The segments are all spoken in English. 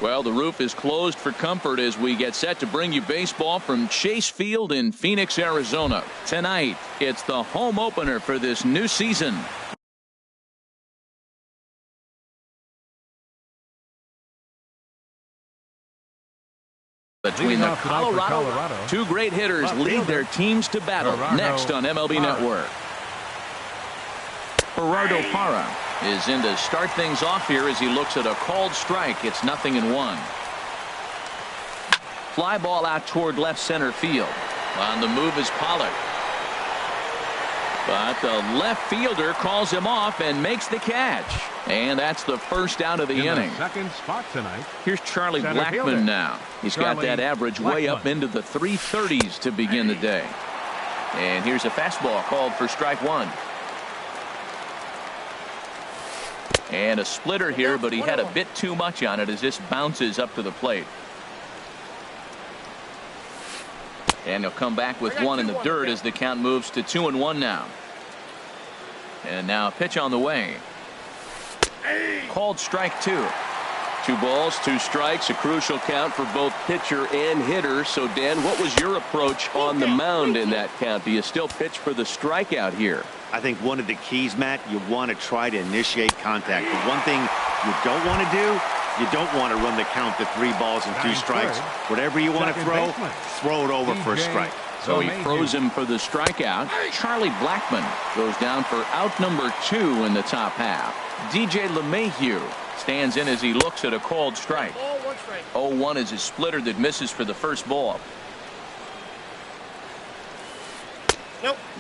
Well, the roof is closed for comfort as we get set to bring you baseball from Chase Field in Phoenix, Arizona. Tonight, it's the home opener for this new season. Between the Colorado, two great hitters lead their teams to battle. Next on MLB Network. Gerardo Parra is in to start things off here as he looks at a called strike. It's 0-1. Fly ball out toward left center field. On the move is Pollock. But the left fielder calls him off and makes the catch. And that's the first out of the inning. Second spot tonight. Here's Charlie Blackmon now. He's got that average way up into the 330s to begin the day. And here's a fastball called for strike one. And a splitter here, but he had a bit too much on it as this bounces up to the plate. And he'll come back with one in the dirt as the count moves to 2-1 now. And now a pitch on the way. Called strike two. 2 balls, 2 strikes, a crucial count for both pitcher and hitter. So, Dan, what was your approach on the mound in that count? Do you still pitch for the strikeout here? I think one of the keys, Matt, you want to try to initiate contact. The one thing you don't want to do, you don't want to run the count to 3 balls and 2 strikes. Whatever you want to throw it over for a strike. So he throws him for the strikeout. Charlie Blackmon goes down for out number 2 in the top half. DJ LeMahieu stands in as he looks at a called strike. 0-1 is a splitter that misses for the first ball.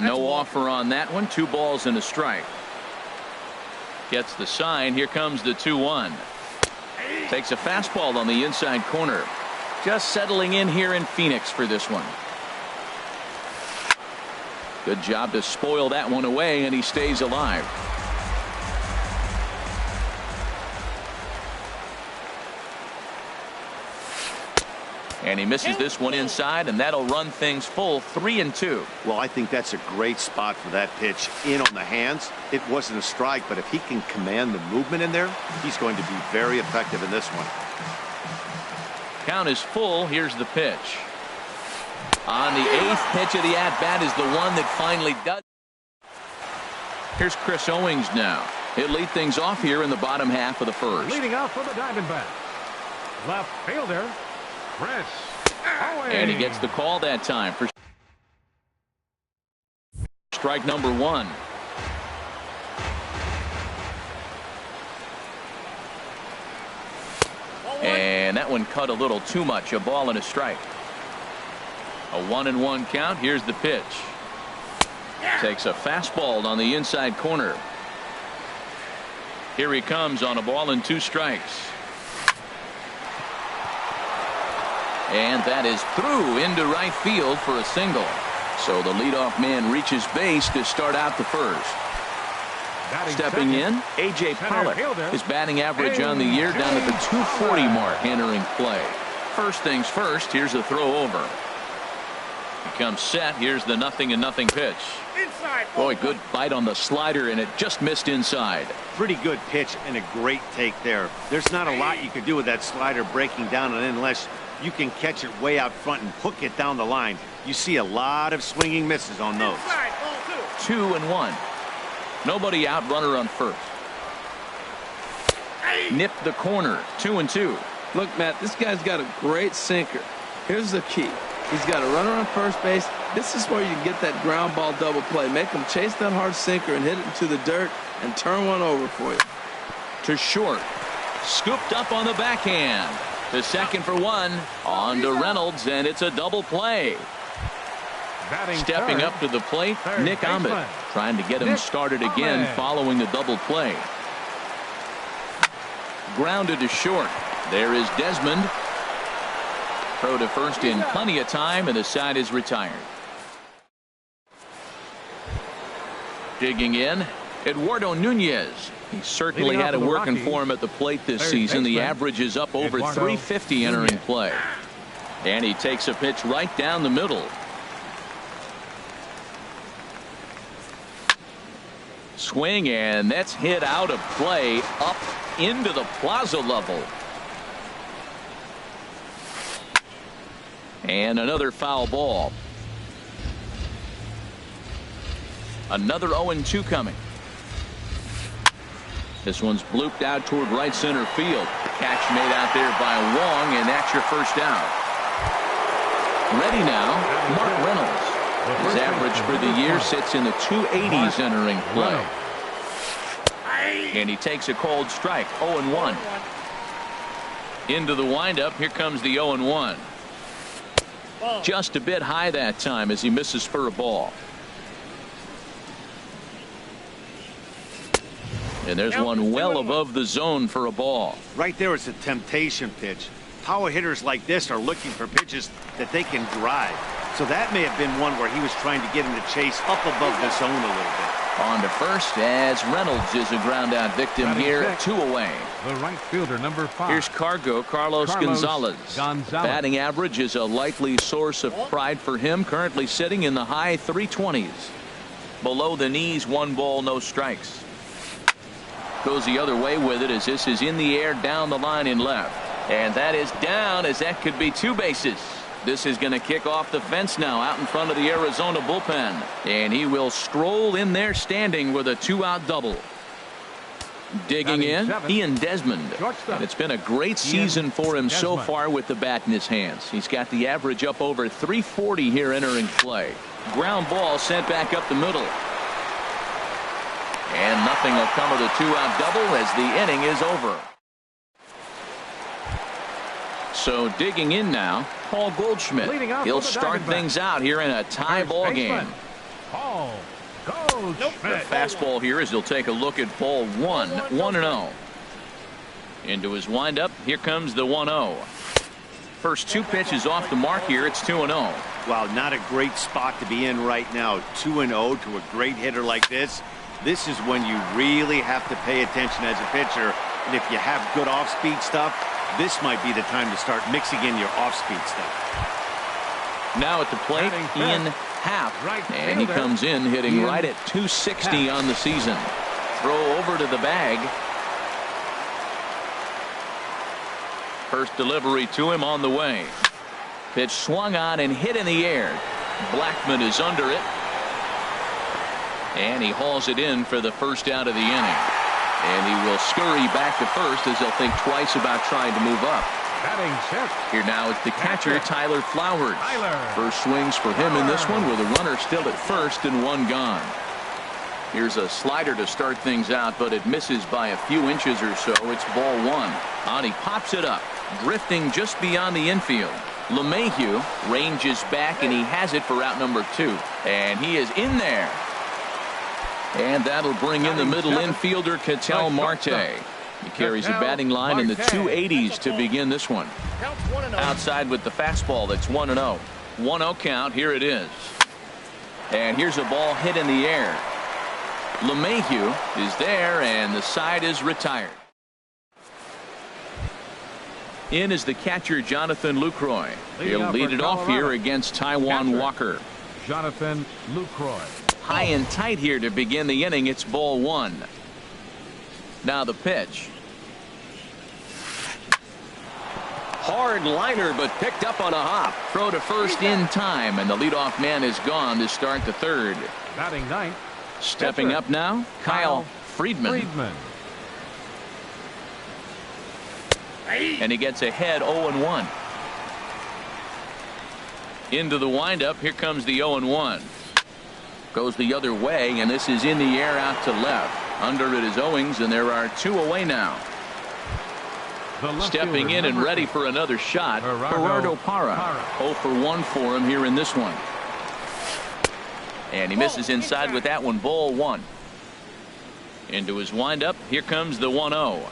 No offer on that one. 2 balls and a strike. Gets the sign. Here comes the 2-1. Takes a fastball on the inside corner. Just settling in here in Phoenix for this one. Good job to spoil that one away, and he stays alive. And he misses this one inside, and that'll run things full 3-2. Well, I think that's a great spot for that pitch in on the hands. It wasn't a strike, but if he can command the movement in there, he's going to be very effective in this one. Count is full. Here's the pitch. On the 8th pitch of the at-bat is the one that finally does. Here's Chris Owings now. He'll lead things off here in the bottom half of the first. Leading off for the Diamondbacks, left fielder Chris Owings. And he gets the call that time for strike number 1. And that one cut a little too much. A ball and a strike. A 1-1 count. Here's the pitch. Takes a fastball on the inside corner. Here he comes on a ball and 2 strikes. And that is through into right field for a single. So the leadoff man reaches base to start out the first. Stepping in, A.J. Pollock. His batting average on the year down at the 240 mark entering play. First things first, here's a throw over. He comes set. Here's the 0-0 pitch. Boy, good bite on the slider, and it just missed inside. Pretty good pitch and a great take there. There's not a lot you can do with that slider breaking down unless you can catch it way out front and hook it down the line. You see a lot of swinging misses on those. 2-1. Nobody out, runner on first. Nipped the corner. 2-2. Look, Matt, this guy's got a great sinker. Here's the key. He's got a runner on first base. This is where you get that ground ball double play. Make him chase that hard sinker and hit it into the dirt and turn one over for you. To short. Scooped up on the backhand. To second for 1. On to Reynolds, and it's a double play. Stepping up to the plate, Nick Ahmed, trying to get him started again following the double play. Grounded to short. There is Desmond. Throw to first in plenty of time, and the side is retired. Digging in, Eduardo Nunez. He certainly had it working for him at the plate this season. The average is up over 350 entering play. And he takes a pitch right down the middle. Swing, and that's hit out of play up into the plaza level. And another foul ball. Another 0-2 coming. This one's blooped out toward right center field. Catch made out there by Wong, and that's your first down. Ready now, Mark Reynolds. His average for the year sits in the 280s entering play. And he takes a cold strike, 0-1. Into the windup, here comes the 0-1. Just a bit high that time as he misses for a ball. And there's one well above the zone for a ball. Right there, it's a temptation pitch. Power hitters like this are looking for pitches that they can drive. So that may have been one where he was trying to get him to chase up above the zone a little bit. On to first as Reynolds is a ground out victim here, 2 away. The right fielder, number 5. Here's Carlos Gonzalez. Batting average is a likely source of pride for him, currently sitting in the high 320s. Below the knees, 1 ball, no strikes. Goes the other way with it as this is in the air down the line in left. And that is down as that could be 2 bases. This is going to kick off the fence now out in front of the Arizona bullpen. And he will stroll in there standing with a 2-out double. Digging in, Ian Desmond. And it's been a great season for him so far with the bat in his hands. He's got the average up over 340 here entering play. Ground ball sent back up the middle. And nothing will come of the 2-out double as the inning is over. So digging in now, Paul Goldschmidt. He'll start things out here in a tie ball game. Paul Goldschmidt. The fastball here as he'll take a look at ball 1, 1-0. Into his windup, here comes the 1-0. First 2 pitches off the mark here, it's 2-0. Wow, not a great spot to be in right now. 2-0 to a great hitter like this. This is when you really have to pay attention as a pitcher. And if you have good off-speed stuff, this might be the time to start mixing in your off-speed stuff. Now at the plate, Ian Happ. And he comes in hitting right at 260 on the season. Throw over to the bag. First delivery to him on the way. Pitch swung on and hit in the air. Blackman is under it. And he hauls it in for the first out of the inning. And he will scurry back to first as he'll think twice about trying to move up. Here now it's the catcher, Tyler Flowers. First swings for him in this one with a runner still at first and 1 gone. Here's a slider to start things out, but it misses by a few inches or so. It's ball 1. And he pops it up, drifting just beyond the infield. LeMahieu ranges back, and he has it for out number 2. And he is in there. And that'll bring in the middle infielder, Ketel Marte. He carries a batting line in the 280s to begin this one. Outside with the fastball, that's 1-0. 1-0 count, here it is. And here's a ball hit in the air. LeMahieu is there, and the side is retired. In is the catcher, Jonathan Lucroy. He'll lead it off here against Taijuan Walker. Jonathan Lucroy. High and tight here to begin the inning. It's ball 1. Now the pitch. Hard liner, but picked up on a hop. Throw to first in time, and the leadoff man is gone to start the 3rd. Batting 9th. Stepping up now, Kyle Friedman. And he gets ahead 0-1. Into the windup, here comes the 0-1. Goes the other way, and this is in the air out to left. Under it is Owings, and there are 2 away now. Stepping in and ready for another shot, Gerardo Parra. 0 for 1 for him here in this one. And he misses inside with that one, ball 1. Into his windup, here comes the 1-0.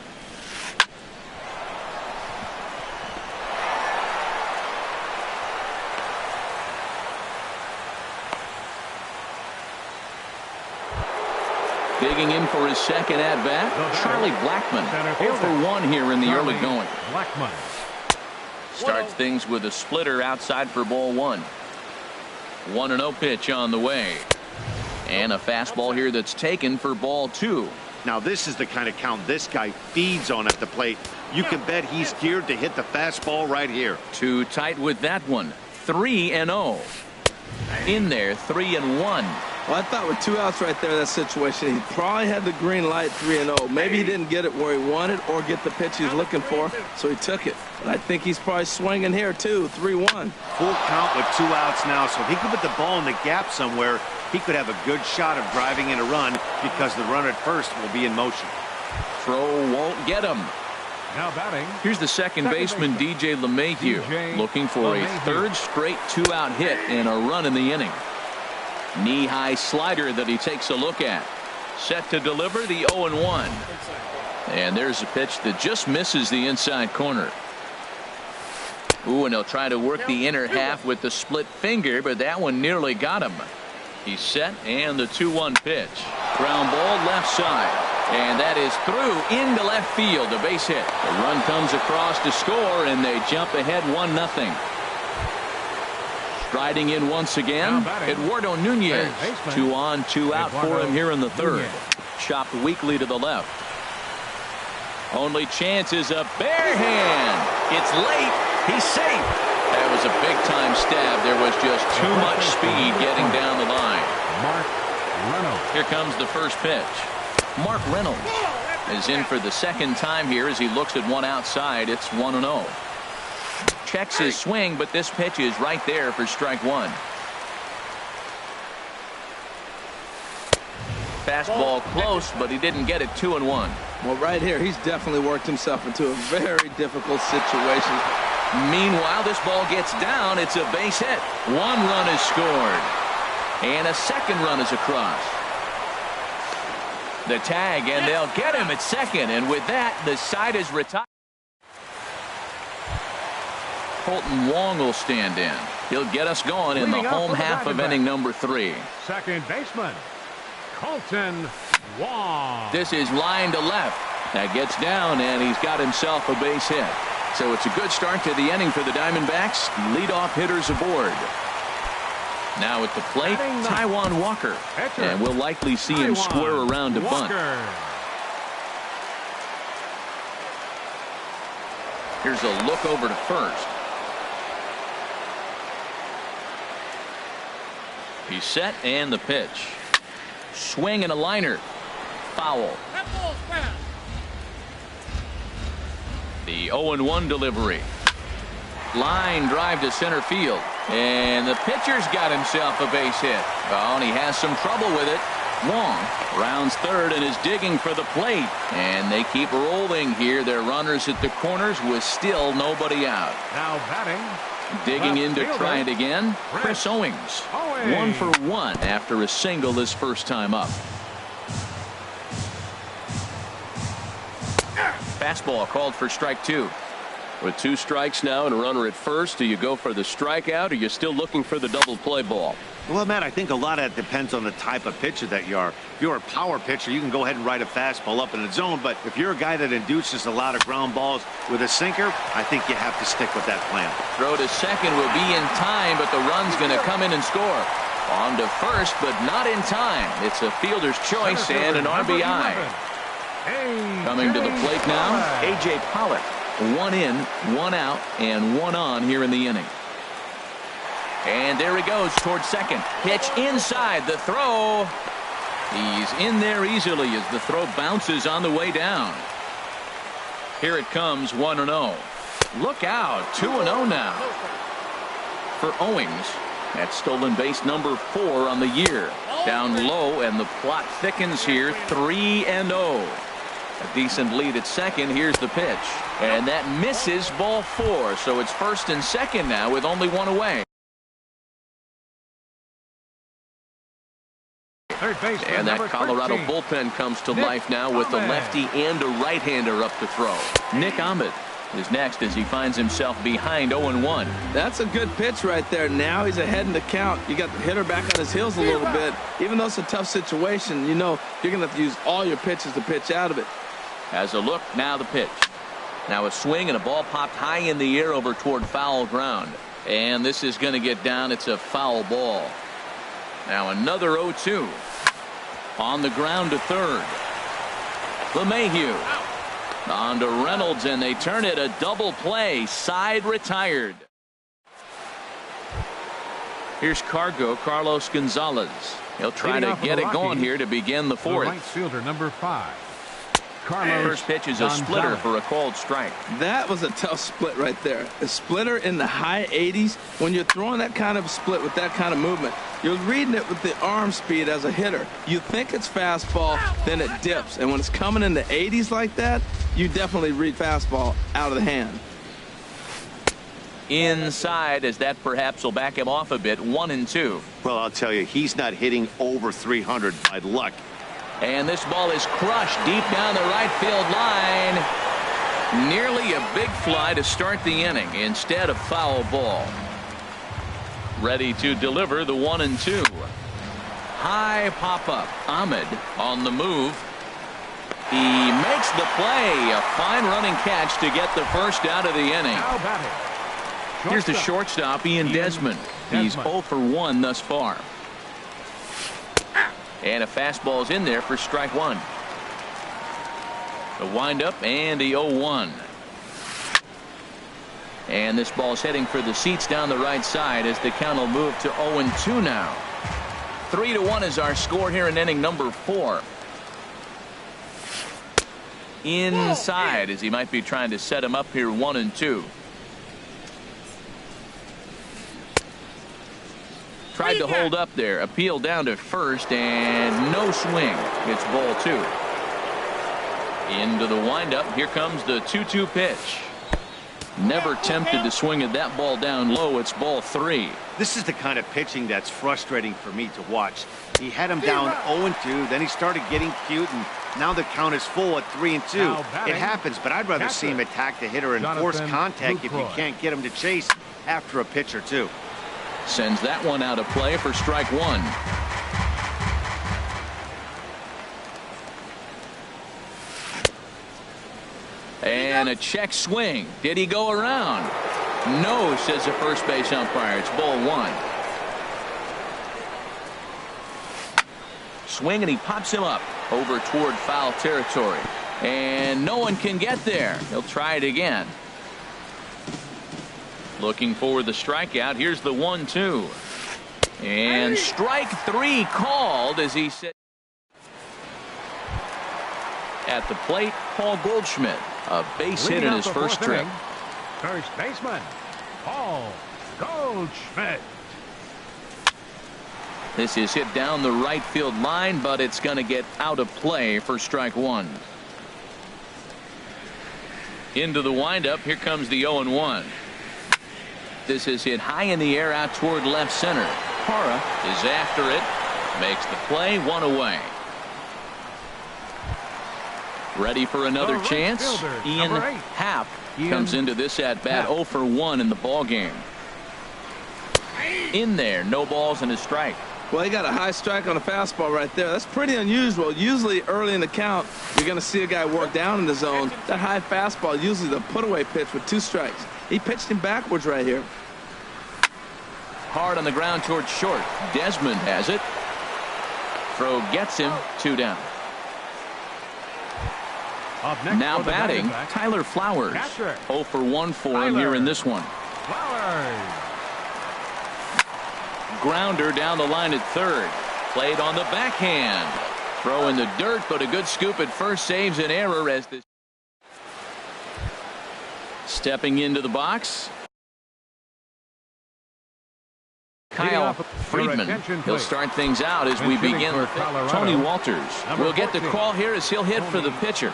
Digging in for his second at-bat, Charlie Blackman. 0 for 1 here in the early going. Starts things with a splitter outside for ball 1. 1-0 pitch on the way. And a fastball here that's taken for ball 2. Now this is the kind of count this guy feeds on at the plate. You can bet he's geared to hit the fastball right here. Too tight with that one. 3-0. In there, 3-1. Well, I thought with 2 outs right there in that situation, he probably had the green light 3-0. Maybe he didn't get it where he wanted or get the pitch he's looking for, so he took it. But I think he's probably swinging here, too, 3-1. Full count with 2 outs now, so if he could put the ball in the gap somewhere, he could have a good shot of driving in a run because the runner at first will be in motion. Throw won't get him. Now batting. Here's the second baseman, DJ LeMahieu, looking for a third straight 2-out hit and a run in the inning. Knee-high slider that he takes a look at. Set to deliver the 0-1. And there's a pitch that just misses the inside corner. Ooh, and he'll try to work the inner half with the split finger, but that one nearly got him. He's set, and the 2-1 pitch. Ground ball left side. And that is through into left field, a base hit. The run comes across to score, and they jump ahead 1-0. Striding in once again, Eduardo Nunez. 2 on, 2 out for him here in the third. Chopped weakly to the left. Only chance is a bare hand. It's late. He's safe. That was a big-time stab. There was just too much speed getting down the line. Mark Reynolds. Here comes the first pitch. Mark Reynolds is in for the second time here as he looks at one outside. It's 1-0. Checks his swing, but this pitch is right there for strike one. Fastball close, but he didn't get it. 2-1. Well, right here, he's definitely worked himself into a very difficult situation. Meanwhile, this ball gets down. It's a base hit. 1 run is scored. And a second run is across. The tag, and they'll get him at second. And with that, the side is retired. Colton Wong will stand in. He'll get us going in the home half of inning number 3. Second baseman, Colton Wong. This is line to left. That gets down, and he's got himself a base hit. So it's a good start to the inning for the Diamondbacks. Leadoff hitters aboard. Now at the plate, Taijuan Walker. And we'll likely see him square around to bunt. Here's a look over to first. He's set, and the pitch. Swing and a liner. Foul. The 0-1 delivery. Line drive to center field. And the pitcher's got himself a base hit. Oh, and he has some trouble with it. Wong rounds third and is digging for the plate. And they keep rolling here. Their runners at the corners with still nobody out. Now batting. Digging in to try it again, Chris Owings. 1 for 1 after a single his first time up. Fastball called for strike 2. With 2 strikes now and a runner at first, do you go for the strikeout, or are you still looking for the double play ball? Well, Matt, I think a lot of that depends on the type of pitcher that you are. If you're a power pitcher, you can go ahead and ride a fastball up in the zone. But if you're a guy that induces a lot of ground balls with a sinker, I think you have to stick with that plan. Throw to second will be in time, but the run's going to come in and score. On to first, but not in time. It's a fielder's choice and an RBI. Coming to the plate now, A.J. Pollock. 1 in, 1 out, and 1 on here in the inning. And there he goes towards second. Pitch inside. The throw. He's in there easily as the throw bounces on the way down. Here it comes, 1-0. Look out, 2-0 now. For Owings, that's stolen base number 4 on the year. Down low, and the plot thickens here, 3-0. A decent lead at second. Here's the pitch. And that misses, ball 4. So it's first and second now with only 1 away. And that Colorado bullpen comes to life now with a lefty and a right-hander up to throw. Nick Ahmed is next as he finds himself behind 0-1. That's a good pitch right there. Now he's ahead in the count. You got the hitter back on his heels a little bit. Even though it's a tough situation, you know you're going to have to use all your pitches to pitch out of it. As a look, now the pitch. Now a swing and a ball popped high in the air over toward foul ground. And this is going to get down. It's a foul ball. Now another 0-2. On the ground to third. LeMahieu. On to Reynolds, and they turn it a double play. Side retired. Here's Carlos Gonzalez. He'll try to get it going here to begin the fourth. Right fielder, number 5. First pitch is a splitter for a called strike. That was a tough split right there. A splitter in the high 80s. When you're throwing that kind of split with that kind of movement, you're reading it with the arm speed as a hitter. You think it's fastball, then it dips. And when it's coming in the 80s like that, you definitely read fastball out of the hand. Inside, as that perhaps will back him off a bit. 1-2. Well, I'll tell you, he's not hitting over 300 by luck. And this ball is crushed deep down the right field line. Nearly a big fly to start the inning instead of foul ball. Ready to deliver the 1-2. High pop-up. Ahmed on the move. He makes the play. A fine running catch to get the first out of the inning. Here's the shortstop, Ian Desmond. He's 0 for 1 thus far. And a fastball's in there for strike one. The windup and the 0-1. And this ball's heading for the seats down the right side as the count will move to 0-2 now. 3-1 is our score here in inning number 4. Inside as he might be trying to set him up here. 1-2. Tried to hold up there. Appeal down to first and no swing. It's ball 2. Into the windup. Here comes the 2-2 pitch. Never tempted to swing at that ball down low. It's ball 3. This is the kind of pitching that's frustrating for me to watch. He had him down 0-2, then he started getting cute, and now the count is full at 3-2. It happens, but I'd rather see him attack the hitter and force contact if you can't get him to chase after a pitch or two. Sends that one out of play for strike one. And a check swing. Did he go around? No, says the first base umpire. It's ball 1. Swing, and he pops him up over toward foul territory. And no one can get there. He'll try it again. Looking for the strikeout. Here's the 1-2. And strike 3 called as he sits at the plate. Paul Goldschmidt, a base hit in his first trip. First baseman, Paul Goldschmidt. This is hit down the right field line, but it's going to get out of play for strike 1. Into the windup. Here comes the 0-1. This is hit high in the air out toward left center. Parra is after it. Makes the play. 1 away. Ready for another chance. Ian Happ comes into this at bat. 0 for 1 in the ball game. In there. No balls and a strike. Well, he got a high strike on a fastball right there. That's pretty unusual. Usually early in the count, you're going to see a guy work down in the zone. That high fastball, usually the put-away pitch with 2 strikes. He pitched him backwards right here. Hard on the ground towards short. Desmond has it. Throw gets him. 2 down. Now batting, Tyler Flowers. 0 for 1 for him here in this one. Grounder down the line at third. Played on the backhand. Throw in the dirt, but a good scoop at first saves an error as this. Stepping into the box. Kyle Friedman. He'll start things out as we begin. Tony Walters will get the call here as he'll hit for the pitcher.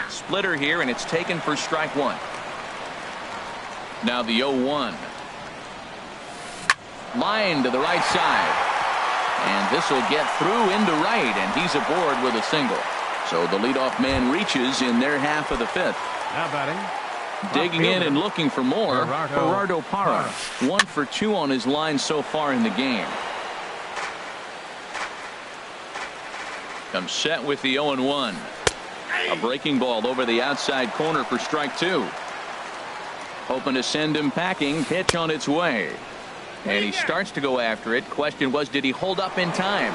Splitter here, and it's taken for strike 1. Now the 0-1. Line to the right side. And this will get through into right, and he's aboard with a single. So the leadoff man reaches in their half of the 5th. Now batting. Digging in and looking for more, Gerardo Parra. 1 for 2 on his line so far in the game. Comes set with the 0-1. A breaking ball over the outside corner for strike 2. Hoping to send him packing. Pitch on its way. And he starts to go after it. Question was, did he hold up in time?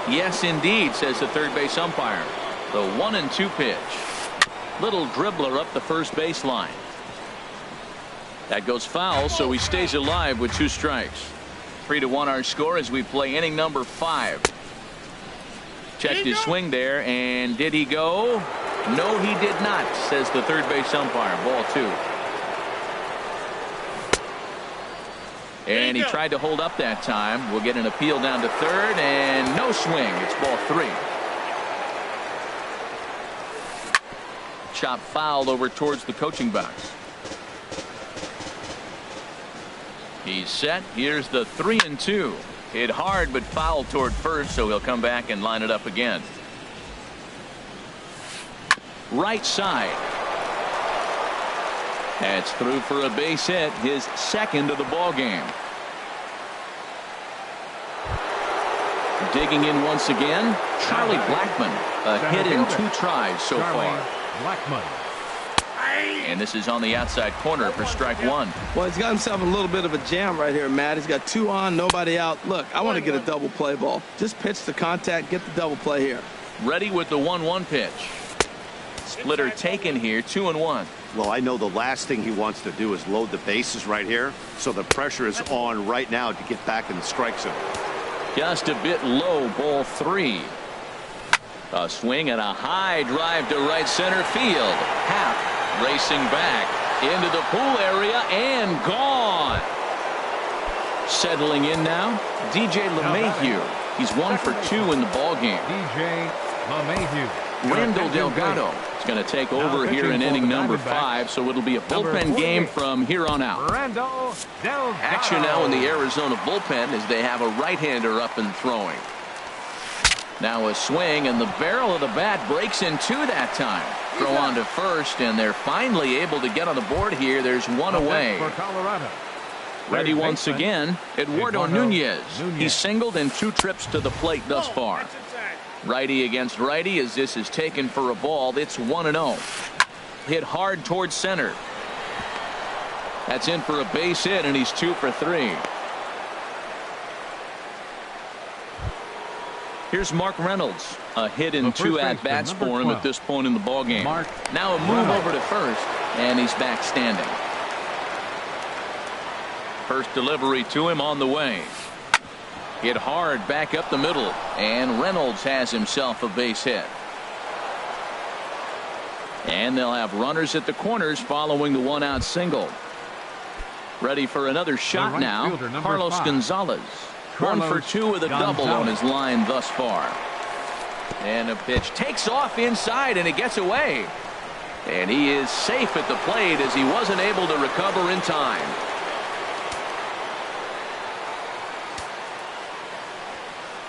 Yes, indeed, says the third base umpire. The 1-2 pitch. Little dribbler up the first baseline. That goes foul, so he stays alive with 2 strikes. 3-1 our score as we play inning number 5. Checked his swing there, and did he go? No, he did not, says the third base umpire. Ball 2. And he tried to hold up that time. We'll get an appeal down to third, and no swing. It's ball 3. Chop fouled over towards the coaching box. He's set. Here's the 3-2. Hit hard but fouled toward first, so he'll come back and line it up again. Right side. That's through for a base hit, his second of the ball game. Digging in once again, Charlie Blackmon. A hit in 2 tries so far. Blackmon. And this is on the outside corner for strike 1. Well, he's got himself a little bit of a jam right here, Matt. He's got 2 on, nobody out. Look, I want to get a double play ball. Just pitch the contact, get the double play here. Ready with the 1-1 pitch. Splitter taken here, 2-1. Well, I know the last thing he wants to do is load the bases right here, so the pressure is on right now to get back in the strike zone. Just a bit low, ball 3. A swing and a high drive to right center field. Happ racing back into the pool area and gone. Settling in now, DJ LeMahieu. He's 1 for 2 in the ball game. DJ LeMahieu. Randall Delgado is going to take over here in inning number 5, so it'll be a bullpen game from here on out. Randall Delgado. Action now in the Arizona bullpen as they have a right-hander up and throwing. Now a swing, and the barrel of the bat breaks in 2 that time. Throw on to first, and they're finally able to get on the board here. There's 1 away. For Colorado. Ready once again, Eduardo Nunez. He's singled in 2 trips to the plate thus far. Righty against righty as this is taken for a ball. It's 1-0. Hit hard towards center. That's in for a base hit, and he's 2 for 3. Here's Mark Reynolds. A hit in 2 at-bats for him at this point in the ballgame. Now a move over to first, and he's back standing. First delivery to him on the way. Hit hard back up the middle, and Reynolds has himself a base hit. And they'll have runners at the corners following the 1-out single. Ready for another shot now, Carlos Gonzalez. 1 for 2 with a double on his line thus far. And a pitch takes off inside, and it gets away. And he is safe at the plate as he wasn't able to recover in time.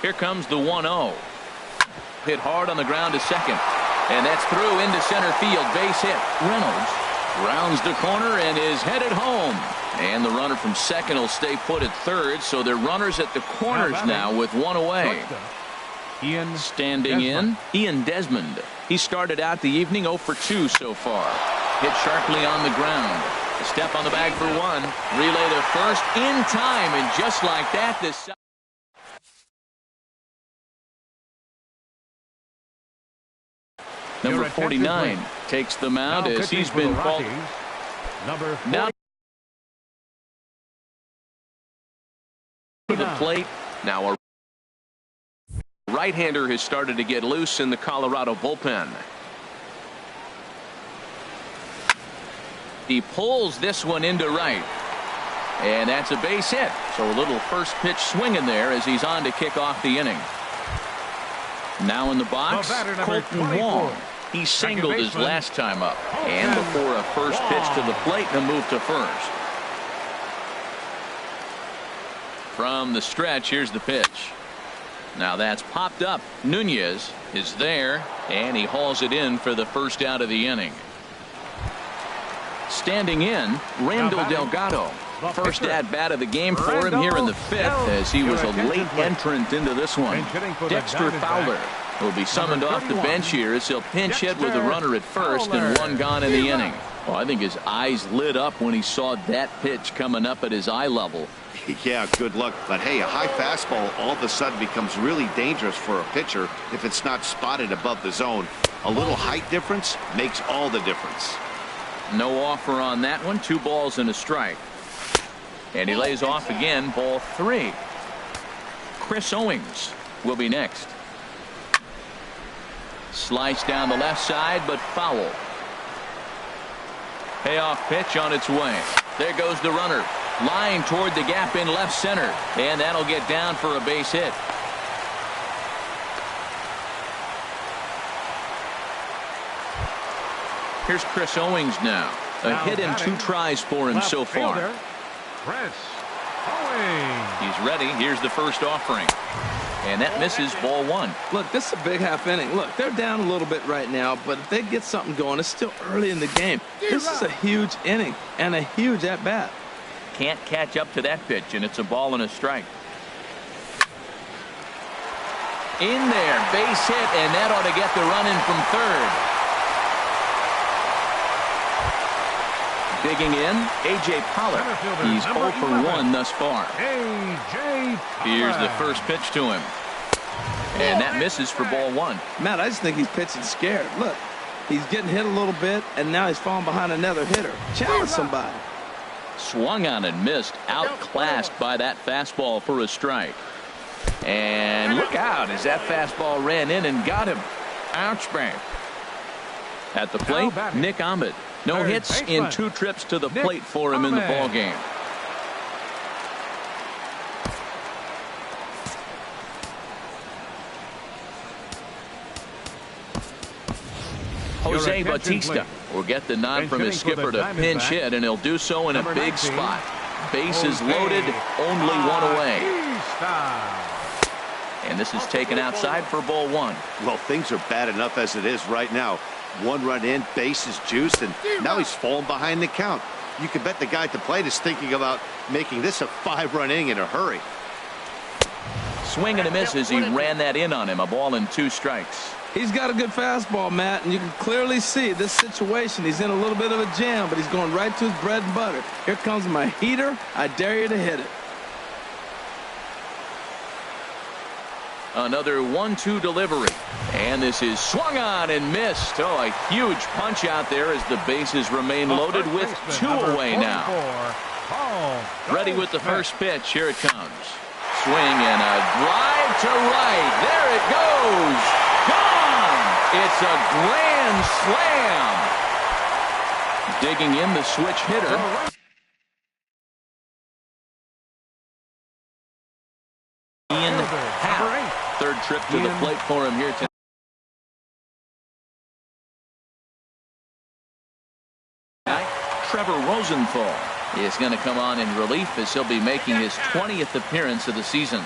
Here comes the 1-0. Hit hard on the ground to second. And that's through into center field. Base hit. Reynolds rounds the corner and is headed home. And the runner from second will stay put at third, so they're runners at the corners now with 1 away. Standing in, Ian Desmond. He started out the evening 0 for 2 so far. Hit sharply on the ground. A step on the bag for 1. Relay to first in time, and just like that, this. Number 49 takes the mound as he's been called. Now to the plate. Now a right-hander has started to get loose in the Colorado bullpen. He pulls this one into right. And that's a base hit. So a little first pitch swing in there as he's on to kick off the inning. Now in the box, Colton Wong. He singled his last time up. And before a first pitch to the plate, a move to first. From the stretch, here's the pitch. Now that's popped up. Nunez is there, and he hauls it in for the first out of the inning. Standing in, Randall Delgado. First at-bat of the game for him here in the 5th as he was a late entrant into this one. Dexter Fowler will be summoned off the bench here as he'll pinch hit with a runner at first and 1 gone in the inning. Well, I think his eyes lit up when he saw that pitch coming up at his eye level. Yeah, good luck. But hey, a high fastball all of a sudden becomes really dangerous for a pitcher if it's not spotted above the zone. A little height difference makes all the difference. No offer on that one. 2 balls and a strike. And he lays off again. Ball 3. Chris Owings will be next. Slice down the left side, but foul. Payoff pitch on its way. There goes the runner. Line toward the gap in left center. And that'll get down for a base hit. Here's Chris Owings now. A hit and 2 tries for him so far. Chris Owings. He's ready. Here's the first offering. And that misses. Ball 1. Look, this is a big half inning. Look, they're down a little bit right now, but if they get something going, it's still early in the game. This is a huge inning and a huge at-bat. Can't catch up to that pitch, and it's a ball and a strike. In there, base hit, and that ought to get the run in from third. Digging in, A.J. Pollard. He's 0 for 1 thus far. A.J. Here's the first pitch to him. And that misses for ball 1. Matt, I just think he's pitching scared. Look, he's getting hit a little bit, and now he's falling behind another hitter. Challenge somebody. Swung on and missed. Outclassed by that fastball for a strike. And look out as that fastball ran in and got him. Ouch, bang. At the plate, Nick Ahmed. No hits in 2 trips to the plate for him in the ball game. Jose Bautista will get the nod from his skipper to pinch hit, and he'll do so in a big spot. Bases loaded, only 1 away. And this is taken outside for ball 1. Well, things are bad enough as it is right now. 1 run in, bases juiced, and now he's falling behind the count. You can bet the guy at the plate is thinking about making this a 5-run inning in a hurry. Swing and a miss as he ran that in on him. A ball and 2 strikes. He's got a good fastball, Matt, and you can clearly see this situation. He's in a little bit of a jam, but he's going right to his bread and butter. Here comes my heater. I dare you to hit it. Another 1-2 delivery. And this is swung on and missed. Oh, a huge punch out there as the bases remain loaded with 2 away now. Ready with the first pitch. Here it comes. Swing and a drive to right. There it goes. Gone. It's a grand slam. Digging in the switch hitter. Ian Happ. 3rd trip to the plate for him here tonight. Trevor Rosenthal is going to come on in relief as he'll be making his 20th appearance of the season.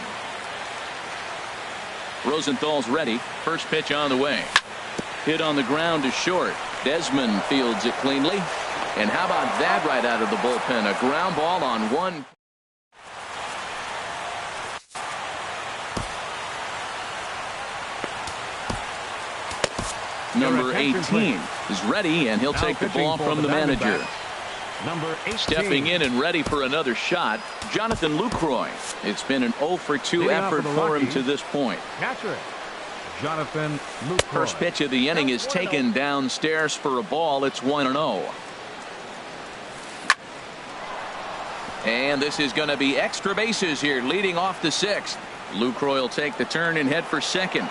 Rosenthal's ready. First pitch on the way. Hit on the ground to short. Desmond fields it cleanly. And how about that right out of the bullpen? A ground ball on 1. Number 18 is ready, and he'll take the ball from the manager. Number 18. Stepping in and ready for another shot, Jonathan Lucroy. It's been an 0 for 2 effort for him to this point. Catcher, Jonathan Lucroy. First pitch of the inning is taken downstairs for a ball. It's 1-0. And this is going to be extra bases here, leading off the 6th. Lucroy will take the turn and head for second.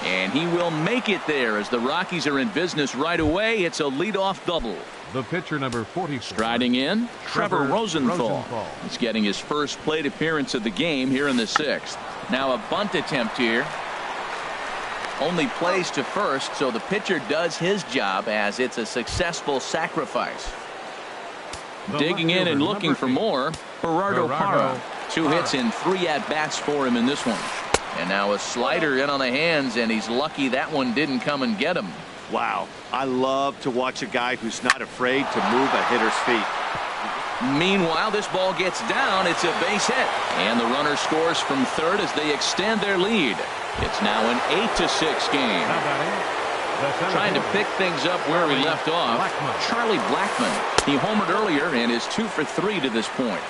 And he will make it there as the Rockies are in business right away. It's a leadoff double. The pitcher, number 40. Striding in, Trevor Rosenthal. He's getting his first plate appearance of the game here in the 6th. Now a bunt attempt here. Only plays to first, so the pitcher does his job as it's a successful sacrifice. Digging in and looking for more, Gerardo Parra. 2 hits and 3 at-bats for him in this one. And now a slider in on the hands, and he's lucky that one didn't come and get him. Wow, I love to watch a guy who's not afraid to move a hitter's feet. Meanwhile, this ball gets down. It's a base hit. And the runner scores from third as they extend their lead. It's now an 8-6 game. Trying to pick things up where he left off. Charlie Blackmon. He homered earlier and is 2 for 3 to this point.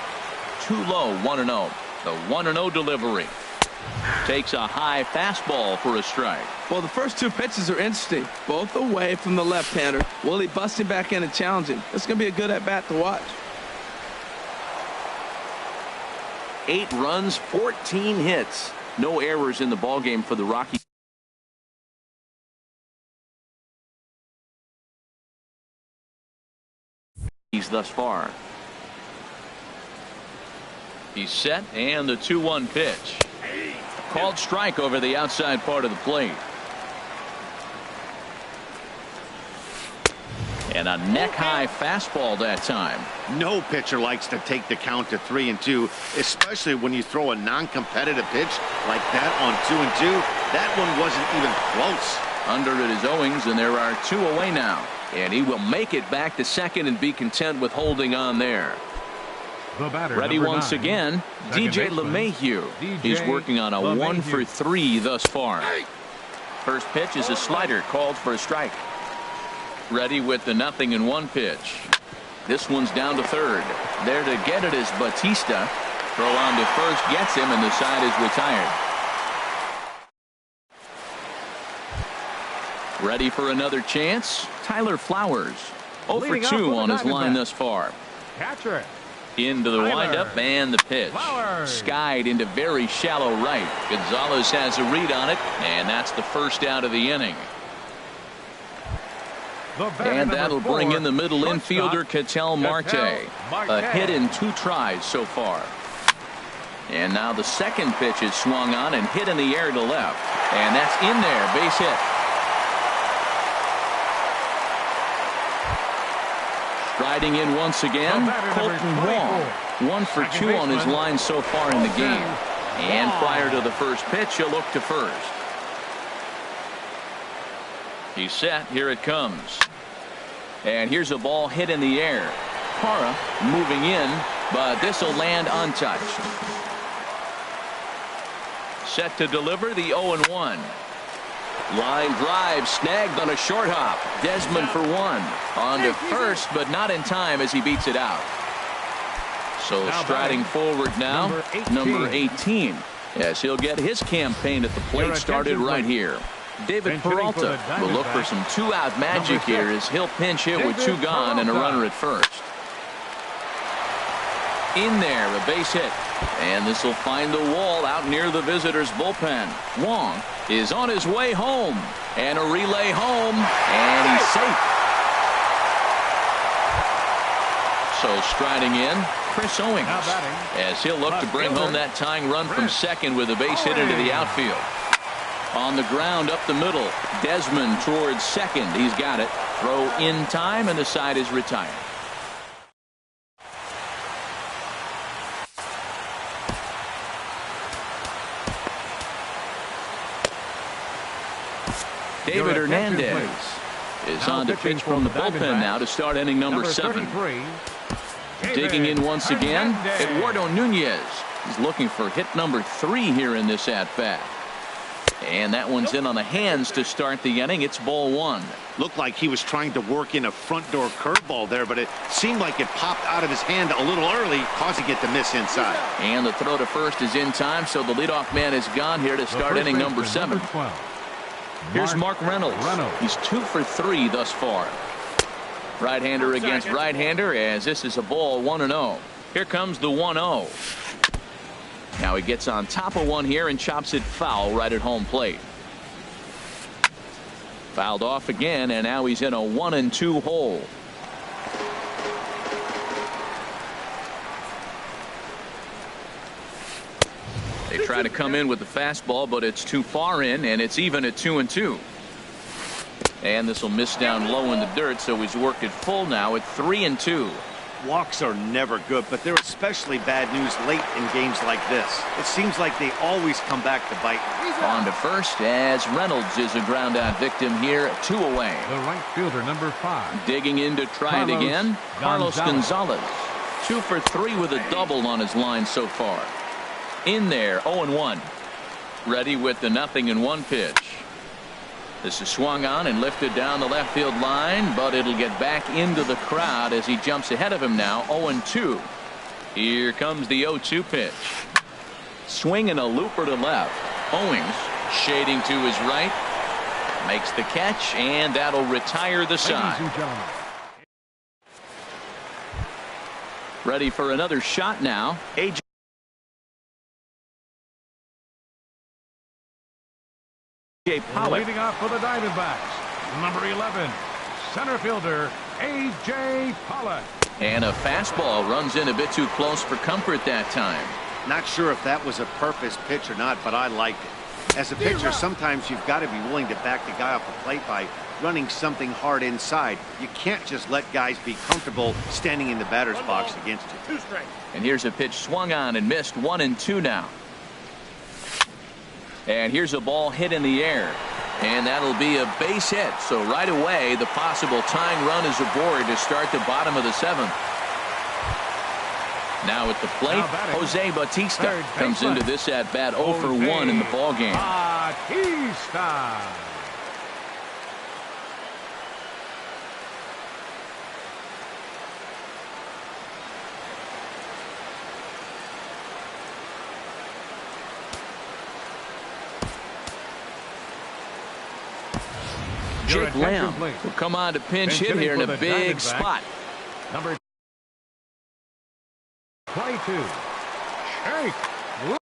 Too low, 1-0. The 1-0 delivery. Takes a high fastball for a strike. Well, the first two pitches are interesting. Both away from the left-hander. Willie busting back in and challenging. It's going to be a good at-bat to watch. 8 runs, 14 hits. No errors in the ballgame for the Rockies thus far. He's set, and the 2-1 pitch. Called strike over the outside part of the plate. And a neck-high fastball that time. No pitcher likes to take the count to 3-2, especially when you throw a non-competitive pitch like that on 2-2. That one wasn't even close. Under it is Owings, and there are 2 away now. And he will make it back to second and be content with holding on there. The batter, ready once again, DJ LeMahieu. He's working on a 1 for 3 thus far. First pitch is a slider called for a strike. Ready with the 0-1 pitch. This one's down to third. There to get it is Batista. Throw on to first gets him, and the side is retired. Ready for another chance? Tyler Flowers. 0 for 2 on his line thus far. Catcher. Into the windup and the pitch. Skied into very shallow right. Gonzalez has a read on it, and that's the first out of the inning. And that'll bring in the middle infielder, Ketel Marte. A hit in 2 tries so far. And now the second pitch is swung on and hit in the air to left. And that's in there, base hit. Striding in once again, Colton Wong. 1 for 2 on his line so far in the game. And prior to the first pitch, he'll look to first. He's set. Here it comes. And here's a ball hit in the air. Parra moving in, but this will land untouched. Set to deliver the 0-1. Line drive snagged on a short hop. Desmond for 1. On to first, but not in time as he beats it out. So striding forward now, number 18. As he'll get his campaign at the plate started right here. David Peralta will look for some 2-out magic here as he'll pinch hit with 2 gone and a runner at first. In there, a base hit. And this will find the wall out near the visitors' bullpen. Wong is on his way home. And a relay home. And he's safe. So striding in, Chris Owings. As he'll look to bring home that tying run from second with a base hit into the outfield. On the ground up the middle. Desmond towards second. He's got it. Throw in time, and the side is retired. David Hernandez is on to pitch from the bullpen now to start inning number 7. Digging in once again, Eduardo Nunez. He's looking for hit number 3 here in this at-bat. And that one's in on the hands to start the inning. It's ball 1. Looked like he was trying to work in a front door curveball there, but it seemed like it popped out of his hand a little early, causing it to miss inside. And the throw to first is in time, so the leadoff man is gone here to start inning number 7. Here's Mark Reynolds. He's 2 for 3 thus far. Right-hander against right-hander, as this is a ball 1-0. Here comes the 1-0. Now he gets on top of one here and chops it foul right at home plate. Fouled off again, and now he's in a 1-2 hole. They try to come in with the fastball, but it's too far in, and it's even at 2-2. And this will miss down low in the dirt, so he's worked it full now at 3-2. Walks are never good, but they're especially bad news late in games like this. It seems like they always come back to bite. On to first as Reynolds is a ground out victim here, 2 away. The right fielder, number 5. Digging in to try it again, Carlos Gonzalez. 2 for 3 with a double on his line so far. In there, 0-1. Ready with the 0-1 pitch. This is swung on and lifted down the left field line, but it'll get back into the crowd as he jumps ahead of him now. 0-2. Here comes the 0-2 pitch. Swinging a looper to left. Owings shading to his right. Makes the catch, and that'll retire the side. Ready for another shot now. A.J. Pollock. Leading off for the Diamondbacks, number 11, center fielder A.J. Pollock. And a fastball runs in a bit too close for comfort that time. Not sure if that was a purpose pitch or not, but I liked it. As a pitcher, sometimes you've got to be willing to back the guy off the plate by running something hard inside. You can't just let guys be comfortable standing in the batter's box against you. And here's a pitch swung on and missed. 1-2 now. And here's a ball hit in the air. And that'll be a base hit. So right away, the possible tying run is aboard to start the bottom of the 7th. Now at the plate, Jose Bautista comes into this at bat 0 for 1 in the ball game. Bautista. Jake Lamb will come on to pinch hit here in a big spot. Number 22, Jake Lamb.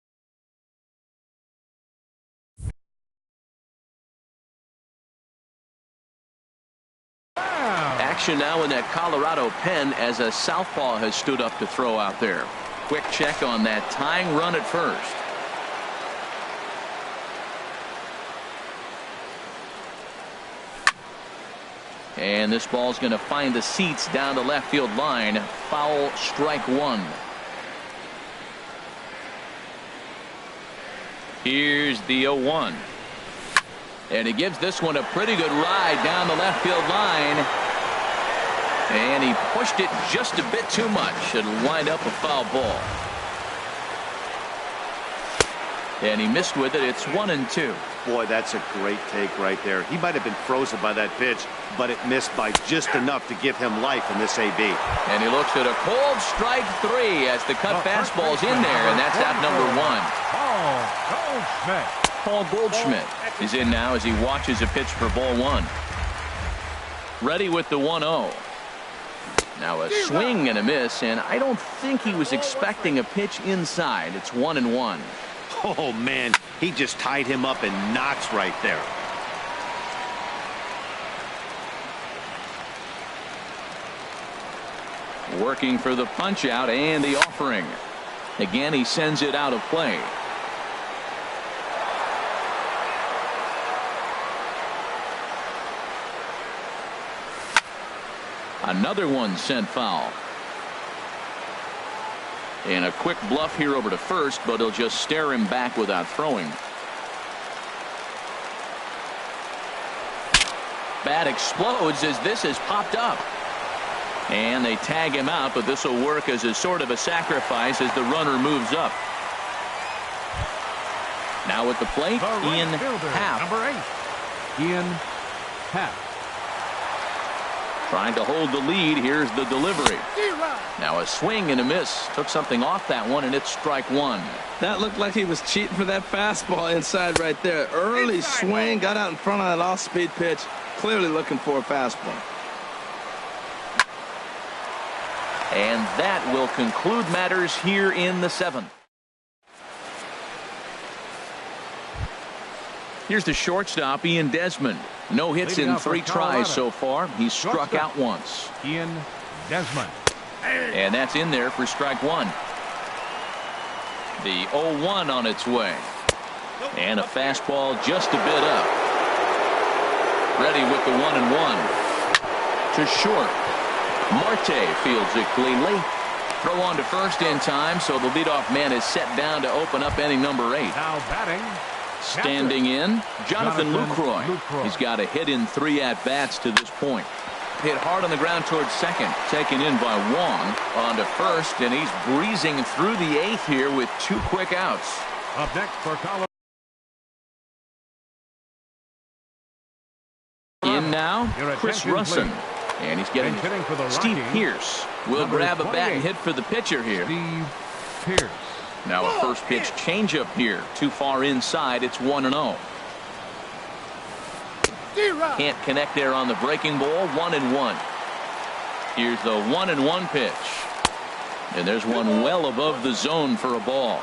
Action now in that Colorado pen as a southpaw has stood up to throw out there. Quick check on that tying run at first. And this ball's going to find the seats down the left field line. Foul, strike 1. Here's the 0-1. And he gives this one a pretty good ride down the left field line. And he pushed it just a bit too much. It'll wind up a foul ball. And he missed with it. It's 1-2. Boy, that's a great take right there. He might have been frozen by that pitch, but it missed by just enough to give him life in this AB. And he looks at a cold strike 3 as the cut fastball's in there, and that's out number 1. Paul Goldschmidt is in now as he watches a pitch for ball 1. Ready with the 1-0. Now a swing and a miss, and I don't think he was expecting a pitch inside. It's 1-1. Oh, man, he just tied him up in knots right there. Working for the punch out and the offering. Again, he sends it out of play. Another one sent foul. And a quick bluff here over to first, but he'll just stare him back without throwing. Bat explodes as this has popped up. And they tag him out, but this will work as a sort of a sacrifice as the runner moves up. Now at the plate, Ian Happ. Number 8, Ian Happ. Trying to hold the lead. Here's the delivery. Now a swing and a miss. Took something off that one, and it's strike 1. That looked like he was cheating for that fastball inside right there. Early swing, got out in front of that off-speed pitch. Clearly looking for a fastball. And that will conclude matters here in the 7th. Here's the shortstop, Ian Desmond. No hits in 3 tries so far. He's struck out once. Ian Desmond. And that's in there for strike 1. The 0-1 on its way. And a fastball just a bit up. Ready with the 1-1. To short. Marte fields it cleanly. Throw on to first in time, so the leadoff man is set down to open up inning number 8. Now batting. Standing in, Jonathan Lucroy. He's got a hit in 3 at-bats to this point. Hit hard on the ground towards second. Taken in by Wong. On to first, and he's breezing through the 8th here with 2 quick outs. Up next for Colorado. now, Chris Russin. And he's getting Steve Pierce. Will grab a bat and hit for the pitcher here. Steve Pierce. Now a first pitch changeup here. Too far inside. It's 1-0. Can't connect there on the breaking ball. 1-1. Here's the 1-1 pitch. And there's one well above the zone for a ball.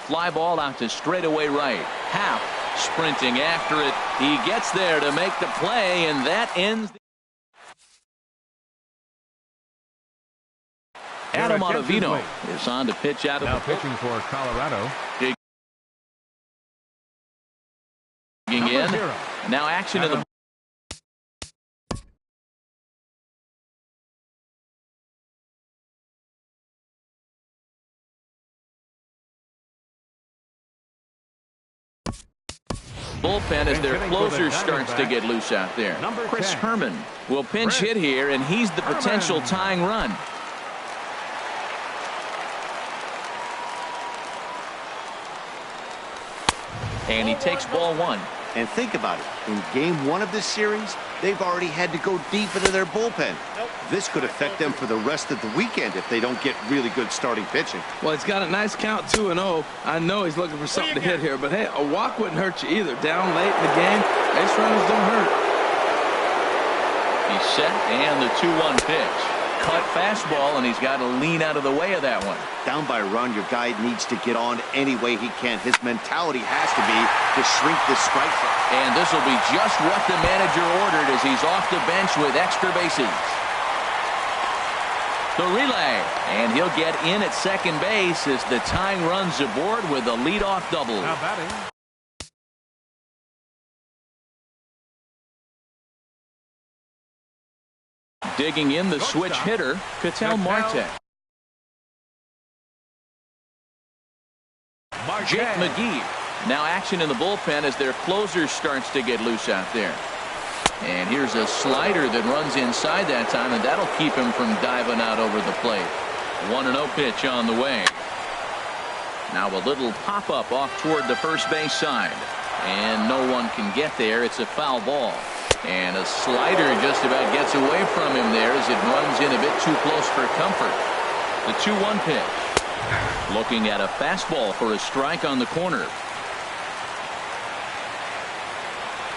Fly ball out to straightaway right. Happ sprinting after it. He gets there to make the play, and that ends. Adam Ottavino is on to pitch out of now the pitching for Colorado. Digging in. Now action in the. Bullpen as their closer starts to get loose out there. Chris Herman will pinch hit here, and he's the potential tying run. And he takes ball one. And think about it. In game one of this series, they've already had to go deep into their bullpen. This could affect them for the rest of the weekend if they don't get really good starting pitching. Well, he's got a nice count, 2-0. I know he's looking for something to hit here, but hey, a walk wouldn't hurt you either. Down late in the game, base runners don't hurt. He's set, and the 2-1 pitch. Cut fastball, and he's got to lean out of the way of that one. Down by a run, your guy needs to get on any way he can. His mentality has to be to shrink this strike zone. And this will be just what the manager ordered as he's off the bench with extra bases. The relay, and he'll get in at second base as the tying runs aboard with a leadoff double. Now batting. Digging in the switch hitter, Ketel Marte. Jake McGee. Now action in the bullpen as their closer starts to get loose out there. And here's a slider that runs inside that time, and that'll keep him from diving out over the plate. 1-0 pitch on the way. Now a little pop-up off toward the first base side. And no one can get there. It's a foul ball. And a slider just about gets away from him there as it runs in a bit too close for comfort. The 2-1 pitch. Looking at a fastball for a strike on the corner.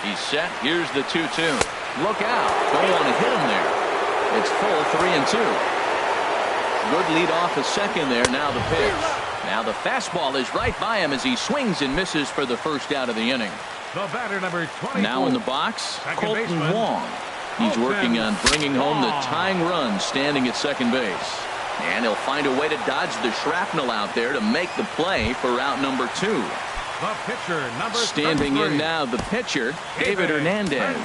He's set. Here's the 2-2. Look out. Don't want to hit him there. It's full 3-2. Good lead off a second there. Now the pitch. Now the fastball is right by him as he swings and misses for the first out of the inning. The batter, number 24. Now in the box, Colton Wong. He's working on bringing home the tying run standing at second base. And he'll find a way to dodge the shrapnel out there to make the play for out number 2. The pitcher, number Standing 33. in now, the pitcher, David Hernandez.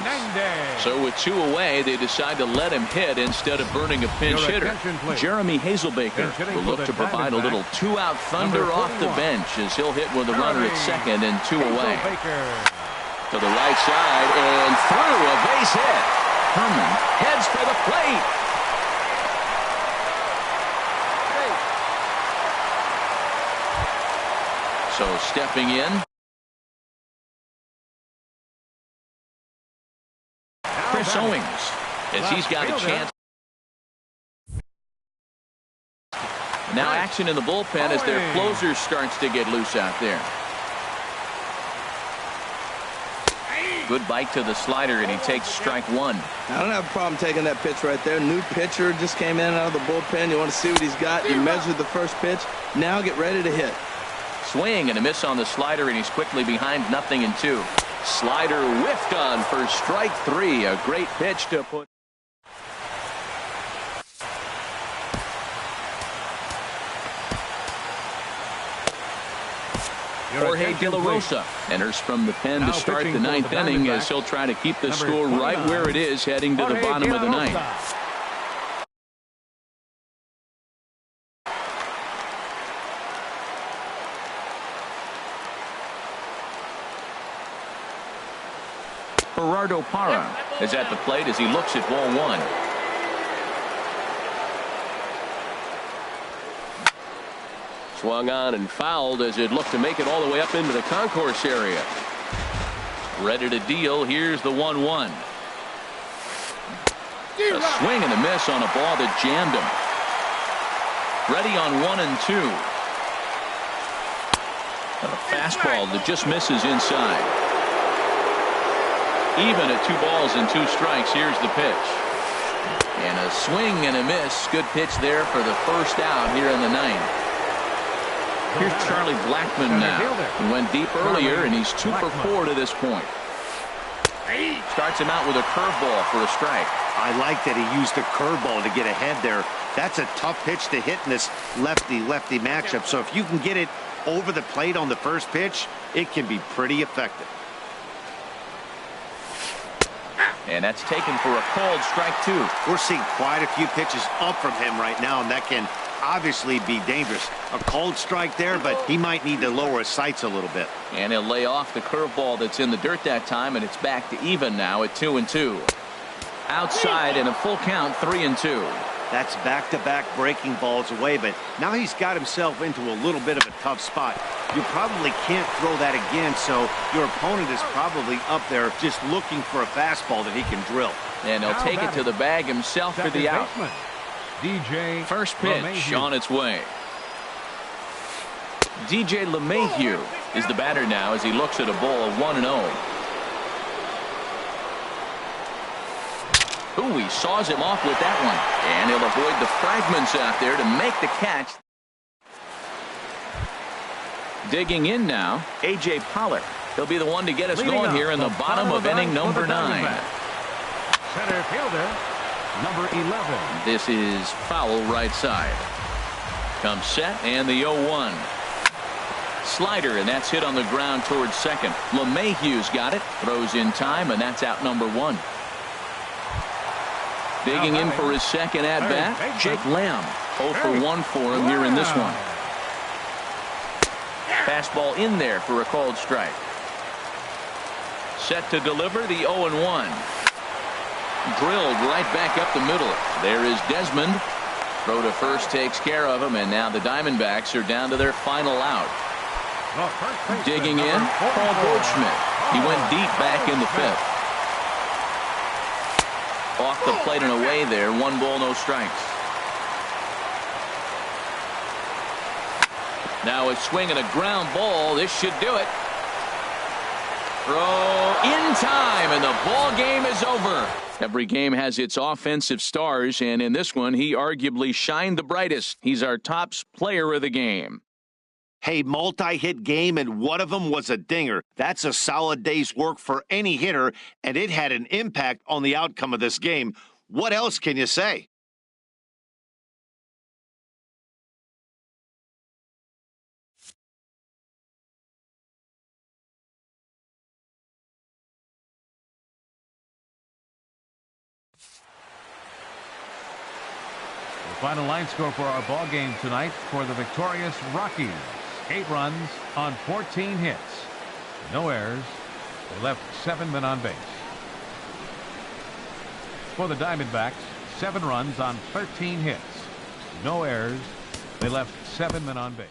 So with 2 away, they decide to let him hit instead of burning a pinch hitter. Jeremy Hazelbaker will look to provide a little 2-out thunder off the bench as he'll hit with a runner at second and 2 away. To the right side and through, a base hit. Herman heads for the plate. So stepping in, Chris Owings, as he's got a chance. Now action in the bullpen as their closer starts to get loose out there. Good bite to the slider, and he takes strike 1. I don't have a problem taking that pitch right there. New pitcher just came in out of the bullpen. You want to see what he's got. You measured the first pitch. Now get ready to hit. Swing and a miss on the slider, and he's quickly behind 0-2. Slider whiffed on for strike 3. A great pitch to put. Jorge De La Rosa enters from the pen to start the 9th inning as he'll try to keep the score right where it is heading to the bottom of the 9th. Gerardo Parra is at the plate as he looks at ball 1. Swung on and fouled as it looked to make it all the way up into the concourse area. Ready to deal. Here's the 1-1. A swing and a miss on a ball that jammed him. Ready on 1 and 2. A fastball that just misses inside. Even at 2 balls and 2 strikes. Here's the pitch. And a swing and a miss. Good pitch there for the first out here in the 9th. Here's Charlie Blackmon now. He went deep earlier, and he's 2 for 4 to this point. Starts him out with a curveball for a strike. I like that he used the curveball to get ahead there. That's a tough pitch to hit in this lefty-lefty matchup. So if you can get it over the plate on the first pitch, it can be pretty effective. And that's taken for a called strike 2. We're seeing quite a few pitches up from him right now, and that can obviously be dangerous. A called strike there, but he might need to lower his sights a little bit. And he'll lay off the curveball that's in the dirt that time, and it's back to even now at 2 and 2. Outside and a full count, 3 and 2. That's back-to-back breaking balls away, but now he's got himself into a little bit of a tough spot. You probably can't throw that again, so your opponent is probably up there just looking for a fastball that he can drill. And he'll take it to the bag himself for the out. DJ First pitch on its way. DJ LeMahieu is the batter now as he looks at a ball of 1-0. Ooh, he saws him off with that one. And he'll avoid the fragments out there to make the catch. Digging in now, A.J. Pollard. He'll be the one to get us going here in the bottom of inning number 9. Center fielder, number 11. This is foul right side. Comes set and the 0-1. Slider, and that's hit on the ground towards second. LeMahieu's got it. Throws in time, and that's out number 1. Digging in for his second at-bat, Jake Lamb. 0 for 1 for him here in this one. Fastball in there for a called strike. Set to deliver the 0-1. Drilled right back up the middle. There is Desmond. Throw to first takes care of him, and now the Diamondbacks are down to their final out. Digging in, Paul Goldschmidt. He went deep back in the 5th. Off the plate and away there. 1 ball, no strikes. Now a swing and a ground ball. This should do it. Throw in time, and the ball game is over. Every game has its offensive stars, and in this one, he arguably shined the brightest. He's our top player of the game. Hey, multi-hit game, and one of them was a dinger. That's a solid day's work for any hitter, and it had an impact on the outcome of this game. What else can you say? The final line score for our ball game tonight for the victorious Rockies. 8 runs on 14 hits. No errors. They left 7 men on base. For the Diamondbacks, 7 runs on 13 hits. No errors. They left 7 men on base.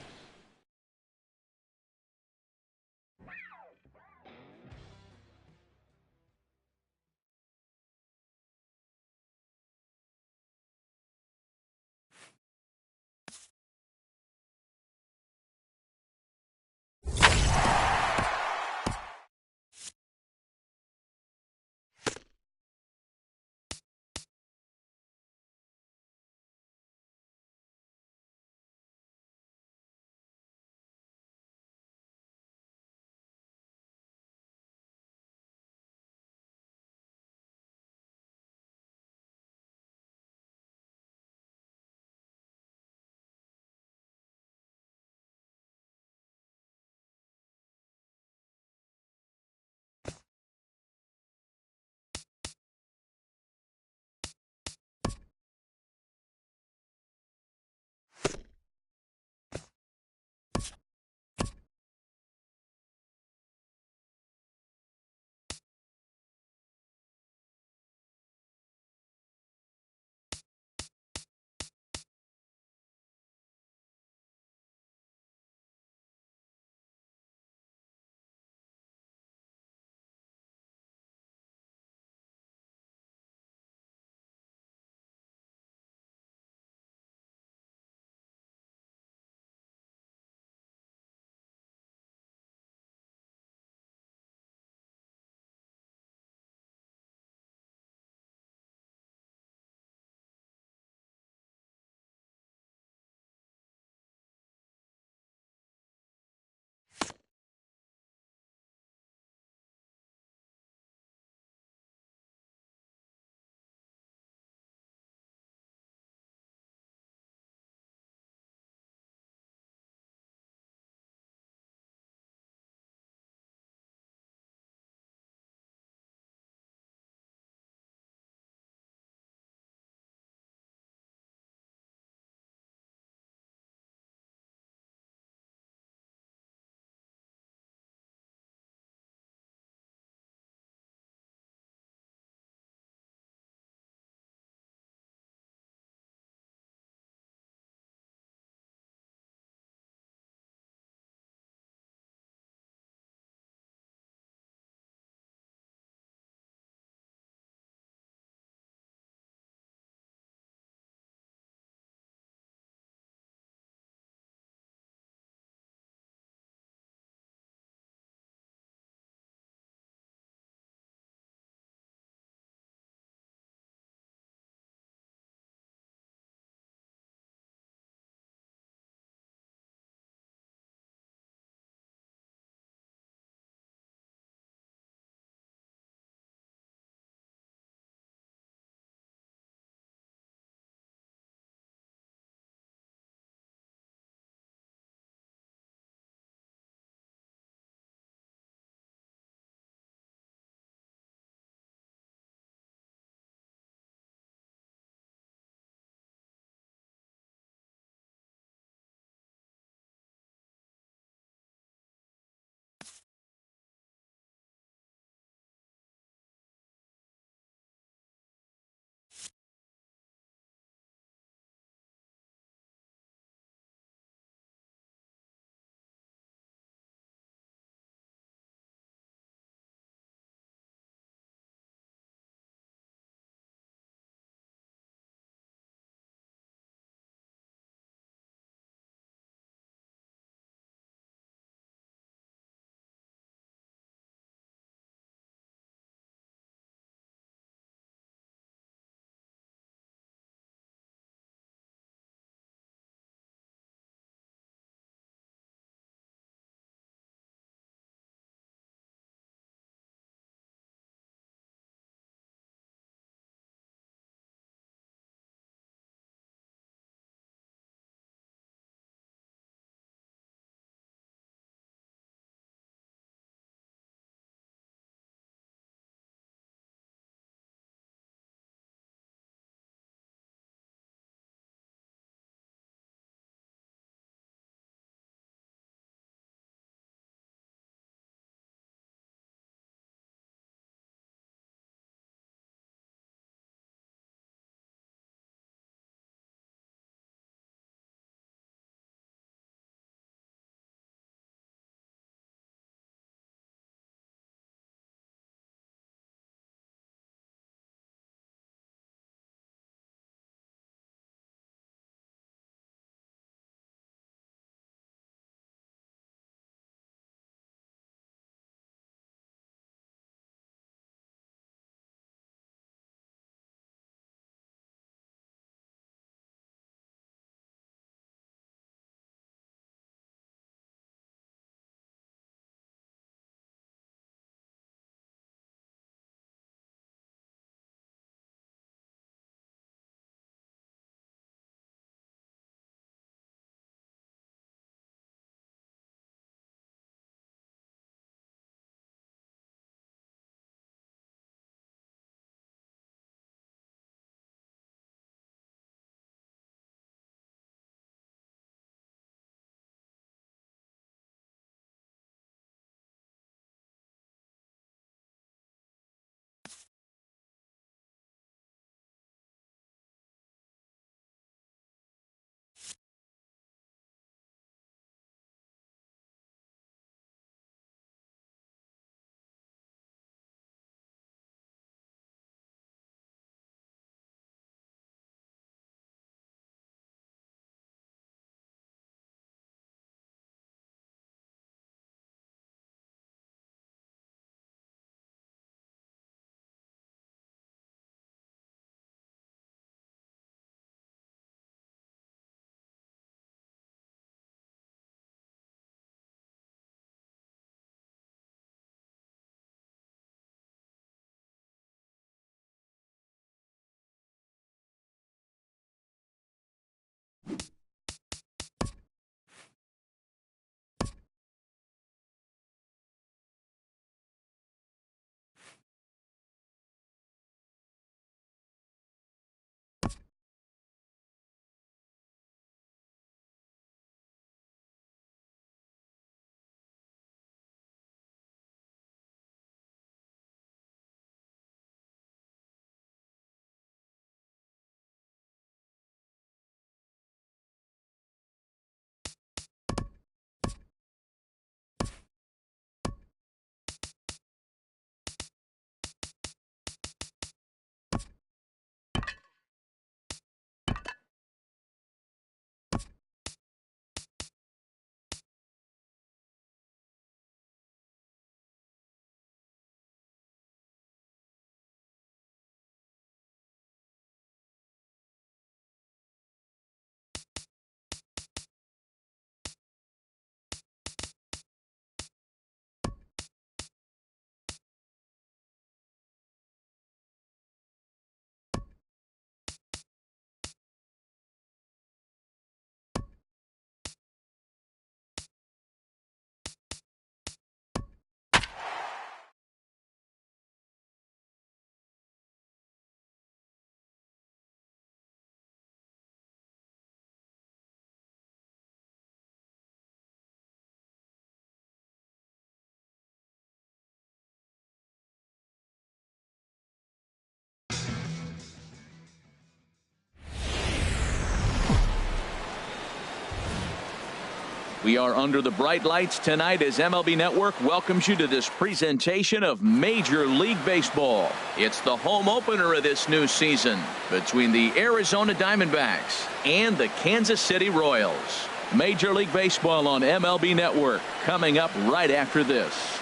We are under the bright lights tonight as MLB Network welcomes you to this presentation of Major League Baseball. It's the home opener of this new season between the Arizona Diamondbacks and the Kansas City Royals. Major League Baseball on MLB Network coming up right after this.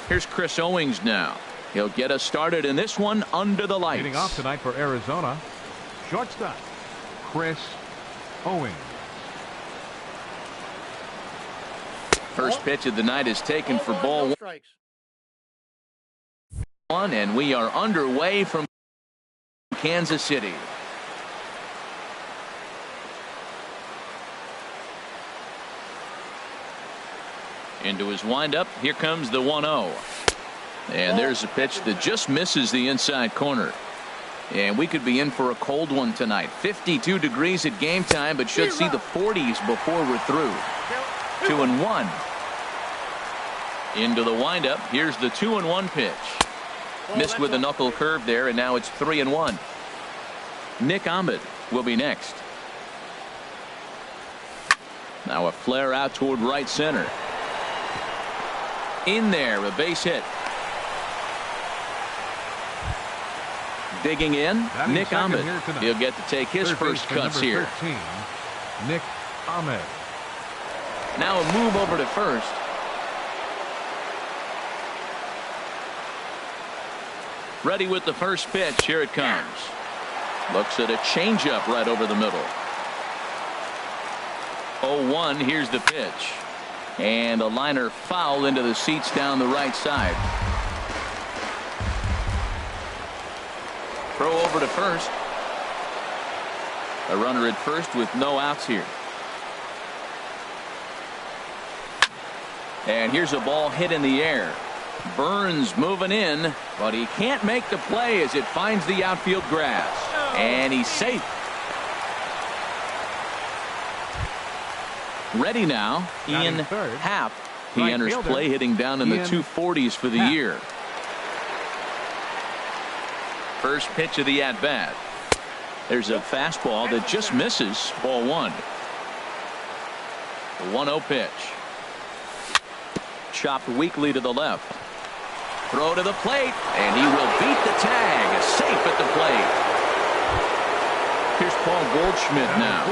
Here's Chris Owings now. He'll get us started in this one under the lights. Leading off tonight for Arizona, shortstop Chris Owings. First pitch of the night is taken for ball one, and we are underway from Kansas City. Into his windup. Here comes the 1-0. And there's a pitch that just misses the inside corner. And we could be in for a cold one tonight. 52 degrees at game time, but should see the 40s before we're through. 2-1. Into the windup. Here's the 2-1 pitch. Missed with a knuckle curve there, and now it's 3-1. Nick Ahmed will be next. Now a flare out toward right center. In there, a base hit. Digging in, Nick Ahmed. He'll get to take his first cuts here. 13, Nick Ahmed. Now a move over to first. Ready with the first pitch. Here it comes. Looks at a changeup right over the middle. 0-1. Here's the pitch. And a liner foul into the seats down the right side. Throw over to first. A runner at first with no outs here. And here's a ball hit in the air. Burns moving in, but he can't make the play as it finds the outfield grass. And he's safe. Ready now, Ian Happ. He enters play, hitting down in the 240s for the year. First pitch of the at-bat. There's a fastball that just misses. Ball one. The 1-0 pitch. Chopped weakly to the left. Throw to the plate, and he will beat the tag. Safe at the plate. Here's Paul Goldschmidt now.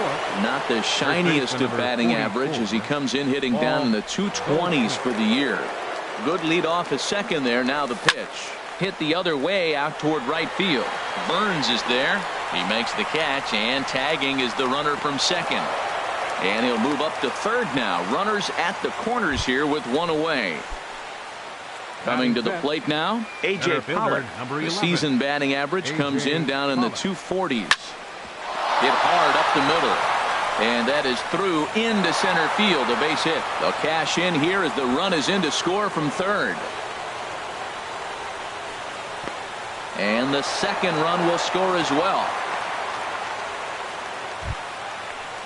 Not the shiniest of batting average as he comes in hitting down in the 220s for the year. Good lead off at second there. Now the pitch. Hit the other way out toward right field. Burns is there. He makes the catch, and tagging is the runner from second. And he'll move up to third now. Runners at the corners here with one away. Coming to the plate now, A.J. Pollock. The season batting average comes in down in the 240s. Hit hard up the middle. And that is through into center field, a base hit. They'll cash in here as the run is in to score from third. And the second run will score as well.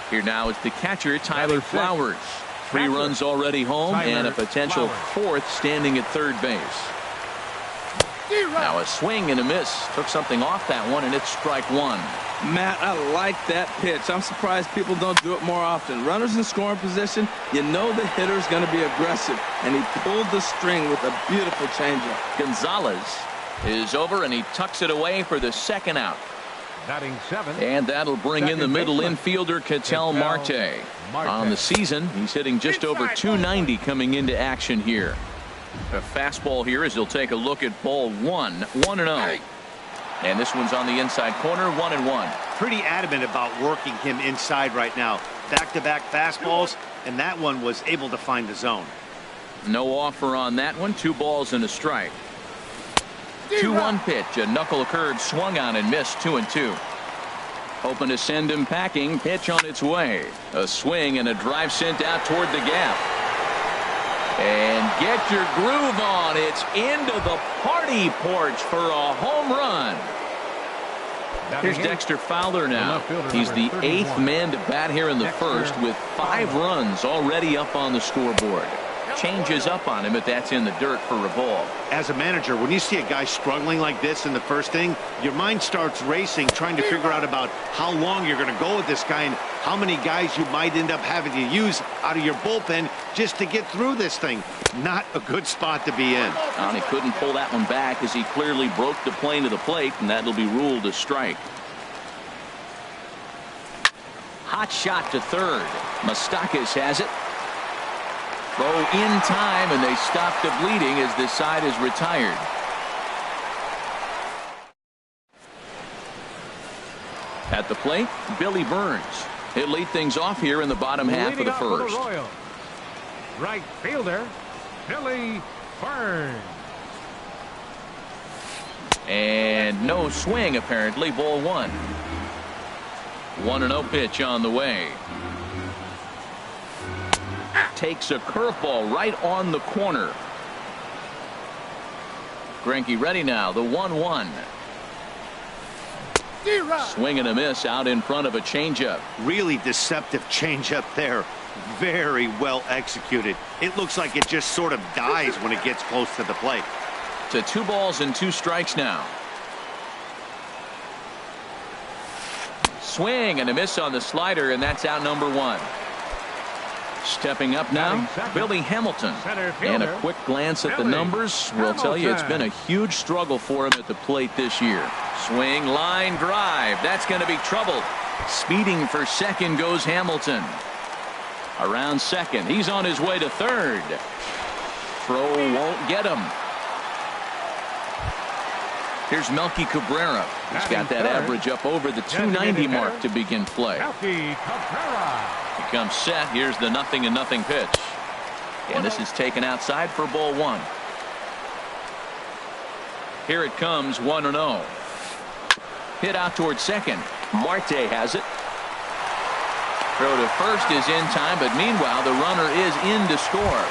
Here now is the catcher, Tyler Flowers. 3 runs already home and a potential fourth standing at third base. Now a swing and a miss. Took something off that one, and it's strike one. Matt, I like that pitch. I'm surprised people don't do it more often. Runners in scoring position, you know the hitter's going to be aggressive, and he pulled the string with a beautiful changeup. Gonzalez is over, and he tucks it away for the second out. Batting 7th. And that'll bring in the middle infielder, Ketel Marte. On the season, he's hitting just over 290 coming into action here. A fastball here as he'll take a look at ball 1, 1-0. And this one's on the inside corner, 1-1. Pretty adamant about working him inside right now. Back-to-back fastballs, and that one was able to find the zone. No offer on that one. 2 balls and a strike. 2-1 pitch. A knuckle curve swung on and missed. 2-2. Hoping to send him packing. Pitch on its way. A swing and a drive sent out toward the gap. And get your groove on. It's into the party porch for a home run. Here's Dexter Fowler now. He's the 8th man to bat here in the first with 5 runs already up on the scoreboard. Changes up on him, but that's in the dirt for a ball. As a manager, when you see a guy struggling like this in the first inning, your mind starts racing, trying to figure out about how long you're going to go with this guy and how many guys you might end up having to use out of your bullpen just to get through this thing. Not a good spot to be in. And he couldn't pull that one back as he clearly broke the plane of the plate, and that'll be ruled a strike. Hot shot to third. Moustakas has it. Throw in time, and they stop the bleeding as this side is retired. At the plate, Billy Burns. He'll lead things off here in the bottom half of the first. Right fielder, Billy Burns. And no swing, apparently. Ball 1. 1-0 pitch on the way. Takes a curveball right on the corner. Greinke ready now. The 1-1. Swing and a miss out in front of a changeup. Really deceptive changeup there. Very well executed. It looks like it just sort of dies when it gets close to the plate. To 2 balls and 2 strikes now. Swing and a miss on the slider, and that's out number 1. Stepping up now, Billy Hamilton. And a quick glance at the numbers will tell you it's been a huge struggle for him at the plate this year. Swing, line drive. That's going to be trouble. Speeding for second goes Hamilton. Around second. He's on his way to third. Throw won't get him. Here's Melky Cabrera. He's got that average up over the 290 mark to begin play. He comes set. Here's the 0-0 pitch. And this is taken outside for ball 1. Here it comes, 1-0. Hit out towards second. Marte has it. Throw to first is in time, but meanwhile the runner is in to score.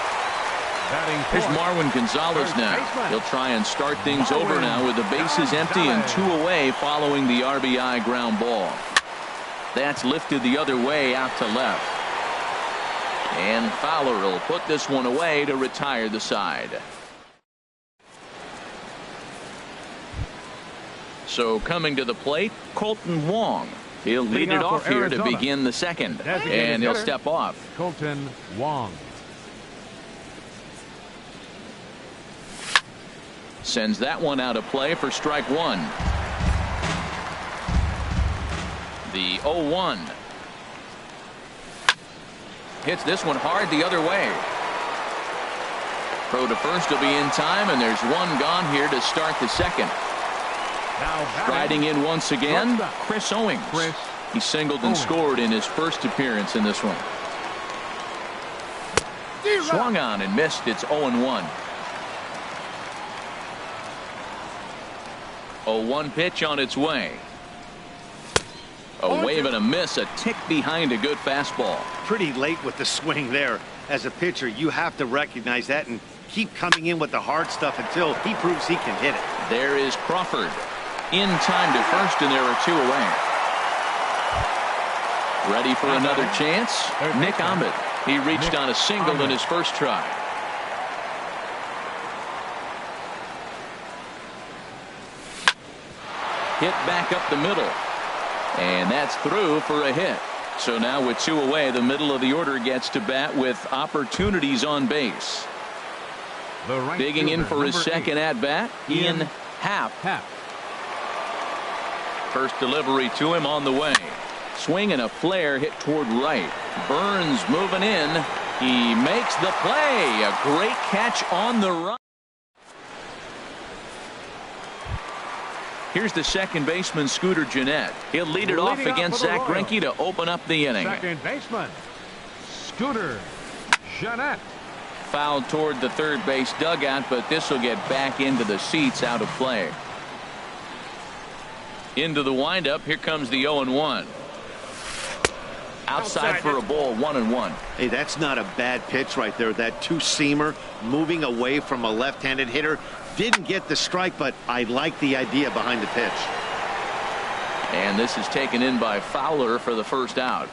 Here's Marwin Gonzalez now. He'll try and start things over now with the bases empty and 2 away following the RBI ground ball. That's lifted the other way out to left. And Fowler will put this one away to retire the side. So coming to the plate, Colton Wong. He'll lead it off here to begin the second. And he'll step off. Colton Wong. Sends that one out of play for strike 1. The 0-1. Hits this one hard the other way. Throw to first will be in time, and there's one gone here to start the second. Riding in once again, Chris Owings. He singled and scored in his first appearance in this one. Swung on and missed. It's 0-1. 0-1 pitch on its way. A wave and a miss, a tick behind a good fastball. Pretty late with the swing there. As a pitcher, you have to recognize that and keep coming in with the hard stuff until he proves he can hit it. There is Crawford. In time to first, and there are 2 away. Ready for another chance? Nick Ahmed. He reached on a single in his first try. Hit back up the middle. And that's through for a hit. So now with 2 away, the middle of the order gets to bat with opportunities on base. Digging in for his second at-bat, Ian Happ. First delivery to him on the way. Swing and a flare hit toward right. Burns moving in. He makes the play. A great catch on the run. Here's the second baseman, Scooter Gennett. He'll lead it off against Zach Greinke to open up the inning. Second baseman, Scooter Gennett. Fouled toward the third base dugout, but this will get back into the seats, out of play. Into the windup. Here comes the 0-1. Outside for a ball, 1-1. Hey, that's not a bad pitch right there. That two-seamer moving away from a left-handed hitter. Didn't get the strike, but I like the idea behind the pitch. And this is taken in by Fowler for the first out.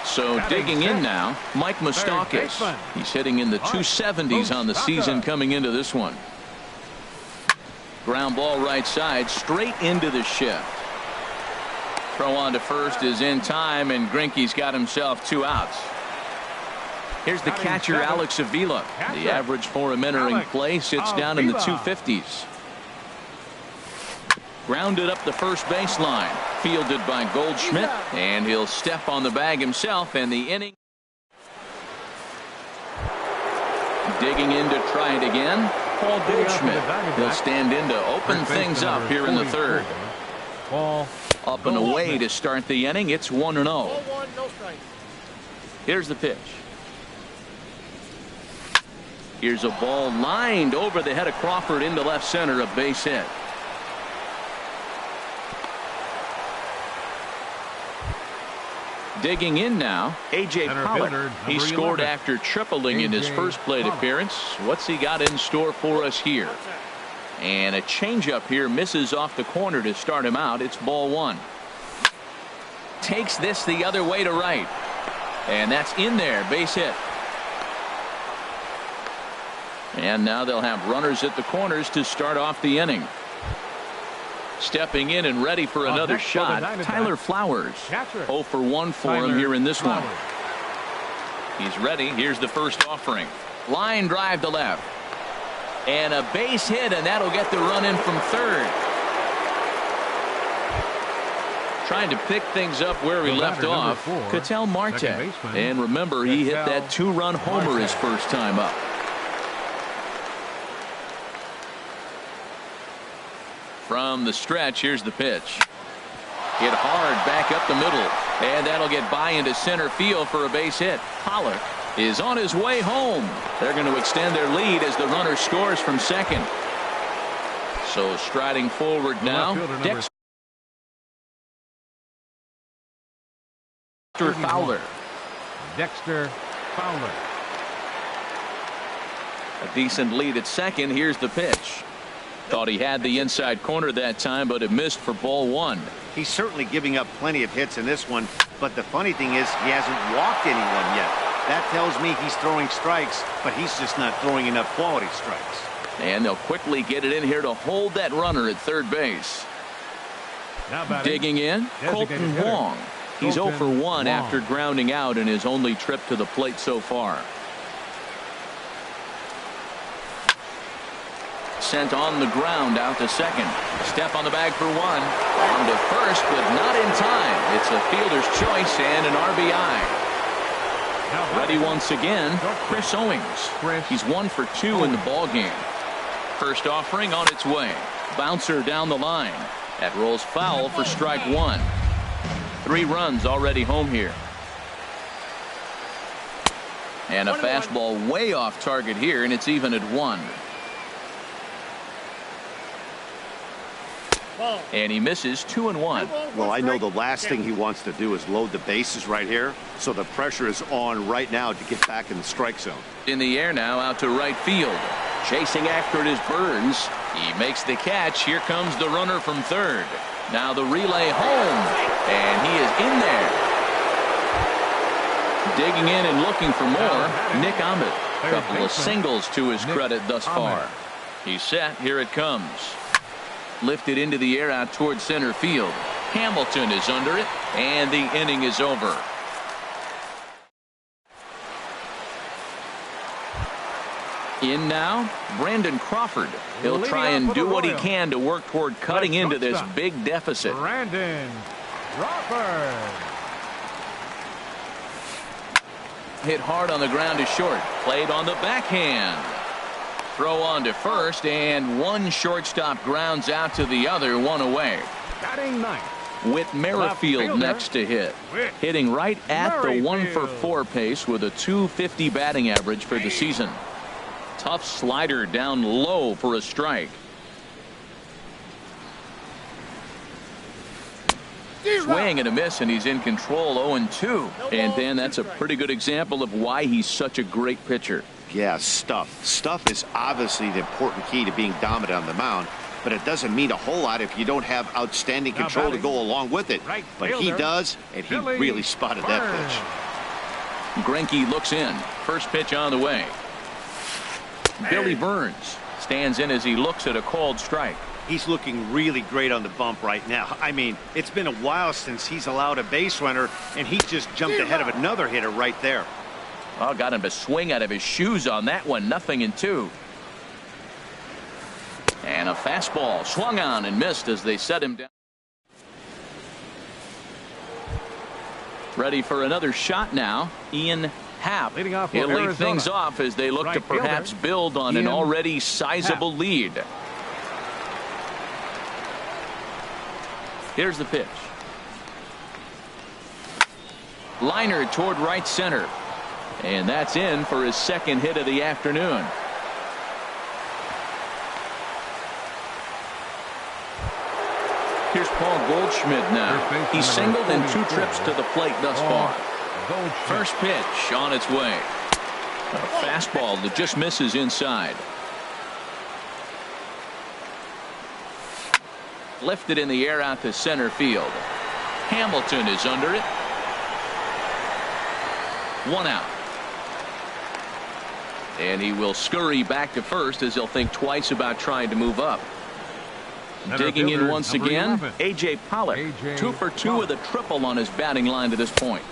So digging in now, Mike Moustakas. He's hitting in the 270s on the season coming into this one. Ground ball right side, straight into the shift. Throw on to first is in time, and Greinke's got himself 2 outs. Here's the catcher, Alex Avila. The average for him entering play sits down in the 250s. Grounded up the first baseline. Fielded by Goldschmidt, and he'll step on the bag himself, and the inning. Digging in to try it again, Paul Goldschmidt. He'll stand in to open things up here in the third. Up and away to start the inning. It's 1-0. Here's the pitch. Here's a ball lined over the head of Crawford into left center, a base hit. Digging in now, A.J. Pollock. He scored after tripling in his first plate appearance. What's he got in store for us here? And a changeup here misses off the corner to start him out. It's ball 1. Takes this the other way to right. And that's in there, base hit. And now they'll have runners at the corners to start off the inning. Stepping in and ready for another shot, Tyler Flowers. 0 for 1 for him here in this one. He's ready. Here's the first offering. Line drive to left. And a base hit, and that'll get the run in from third. Trying to pick things up where we left off, Ketel Marte. And remember, he hit that 2-run homer his first time up. From the stretch, here's the pitch. Hit hard back up the middle, and that'll get by into center field for a base hit. Pollock is on his way home. They're going to extend their lead as the runner scores from second. So striding forward now, Dexter Fowler. Dexter Fowler. A decent lead at second. Here's the pitch. Thought he had the inside corner that time, but it missed for ball 1. He's certainly giving up plenty of hits in this one, but the funny thing is he hasn't walked anyone yet. That tells me he's throwing strikes, but he's just not throwing enough quality strikes. And they'll quickly get it in here to hold that runner at third base. Digging in, Colton Wong. He's 0 for 1 after grounding out in his only trip to the plate so far. Sent on the ground out to second. Step on the bag for 1. On to first, but not in time. It's a fielder's choice and an RBI. Ready once again, Chris Owings. He's 1 for 2 in the ballgame. First offering on its way. Bouncer down the line. That rolls foul for strike 1. 3 runs already home here. And a fastball way off target here, and it's even at 1. And he misses 2-1. Well, I know the last thing he wants to do is load the bases right here, so the pressure is on right now to get back in the strike zone. In the air now, out to right field. Chasing after it is Burns. He makes the catch. Here comes the runner from third. Now the relay home, and he is in there. Digging in and looking for more, Nick Ahmed. A couple of singles to his credit thus far. He's set. Here it comes. Lifted into the air out towards center field. Hamilton is under it, and the inning is over. In now, Brandon Crawford. He'll try and do what he can to work toward cutting into this big deficit. Brandon Crawford. Hit hard on the ground to short. Played on the backhand. Throw on to first, and one shortstop grounds out to the other, one away. Batting ninth. Whit Merrifield next to hit. Hitting right at the 1-for-4 pace with a .250 batting average for the season. Tough slider down low for a strike. Swing and a miss, and he's in control, 0-2. And then that's a pretty good example of why he's such a great pitcher. Yeah, stuff. Stuff is obviously the important key to being dominant on the mound, but it doesn't mean a whole lot if you don't have outstanding control to go along with it. But he does, and he really spotted that pitch. Greinke looks in. First pitch on the way. Billy Burns stands in as he looks at a called strike. He's looking really great on the bump right now. I mean, it's been a while since he's allowed a base runner, and he just jumped ahead of another hitter right there. Oh, got him to swing out of his shoes on that one. 0-2. And a fastball swung on and missed as they set him down. Ready for another shot now. Ian Happ. He'll lead things off as they look to perhaps build on an already sizable lead. Here's the pitch. Liner toward right center. And that's in for his second hit of the afternoon. Here's Paul Goldschmidt now. He's singled in 2 trips to the plate thus far. First pitch on its way. A fastball that just misses inside. Lifted in the air out to center field. Hamilton is under it. 1 out. And he will scurry back to first as he'll think twice about trying to move up. Digging in once again, A.J. Pollock. 2 for 2 with a triple on his batting line to this point.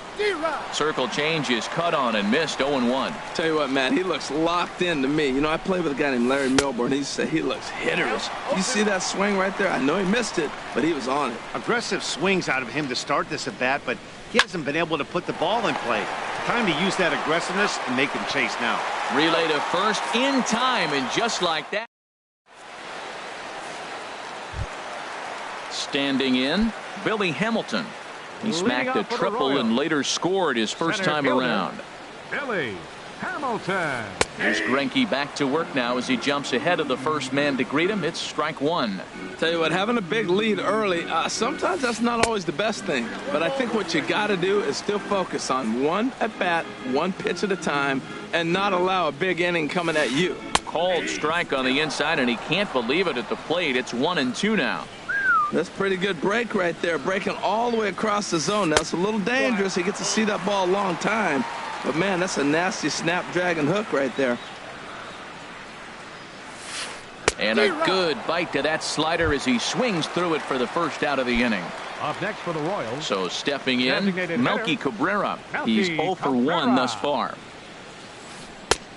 Circle change is cut on and missed, 0-1. Tell you what, man, he looks locked in to me. You know, I played with a guy named Larry Milburn. He said he looks hitterish. You see that swing right there? I know he missed it, but he was on it. Aggressive swings out of him to start this at bat, but he hasn't been able to put the ball in play. Time to use that aggressiveness and make him chase now. Relay to first in time, and just like that. Standing in, Billy Hamilton. He smacked a triple and later scored his first time around. Billy Hamilton. Here's Greinke back to work now as he jumps ahead of the first man to greet him. It's strike 1. Tell you what, having a big lead early, sometimes that's not always the best thing. But I think what you got to do is still focus on one at bat, one pitch at a time, and not allow a big inning coming at you. Called strike on the inside, and he can't believe it at the plate. It's 1-2 now. That's a pretty good break right there, breaking all the way across the zone. Now, it's a little dangerous. He gets to see that ball a long time. But, man, that's a nasty snap-dragon hook right there. And a good bite to that slider as he swings through it for the first out of the inning. Up next for the Royals. So stepping in, Melky Cabrera. He's 0 for 1 thus far.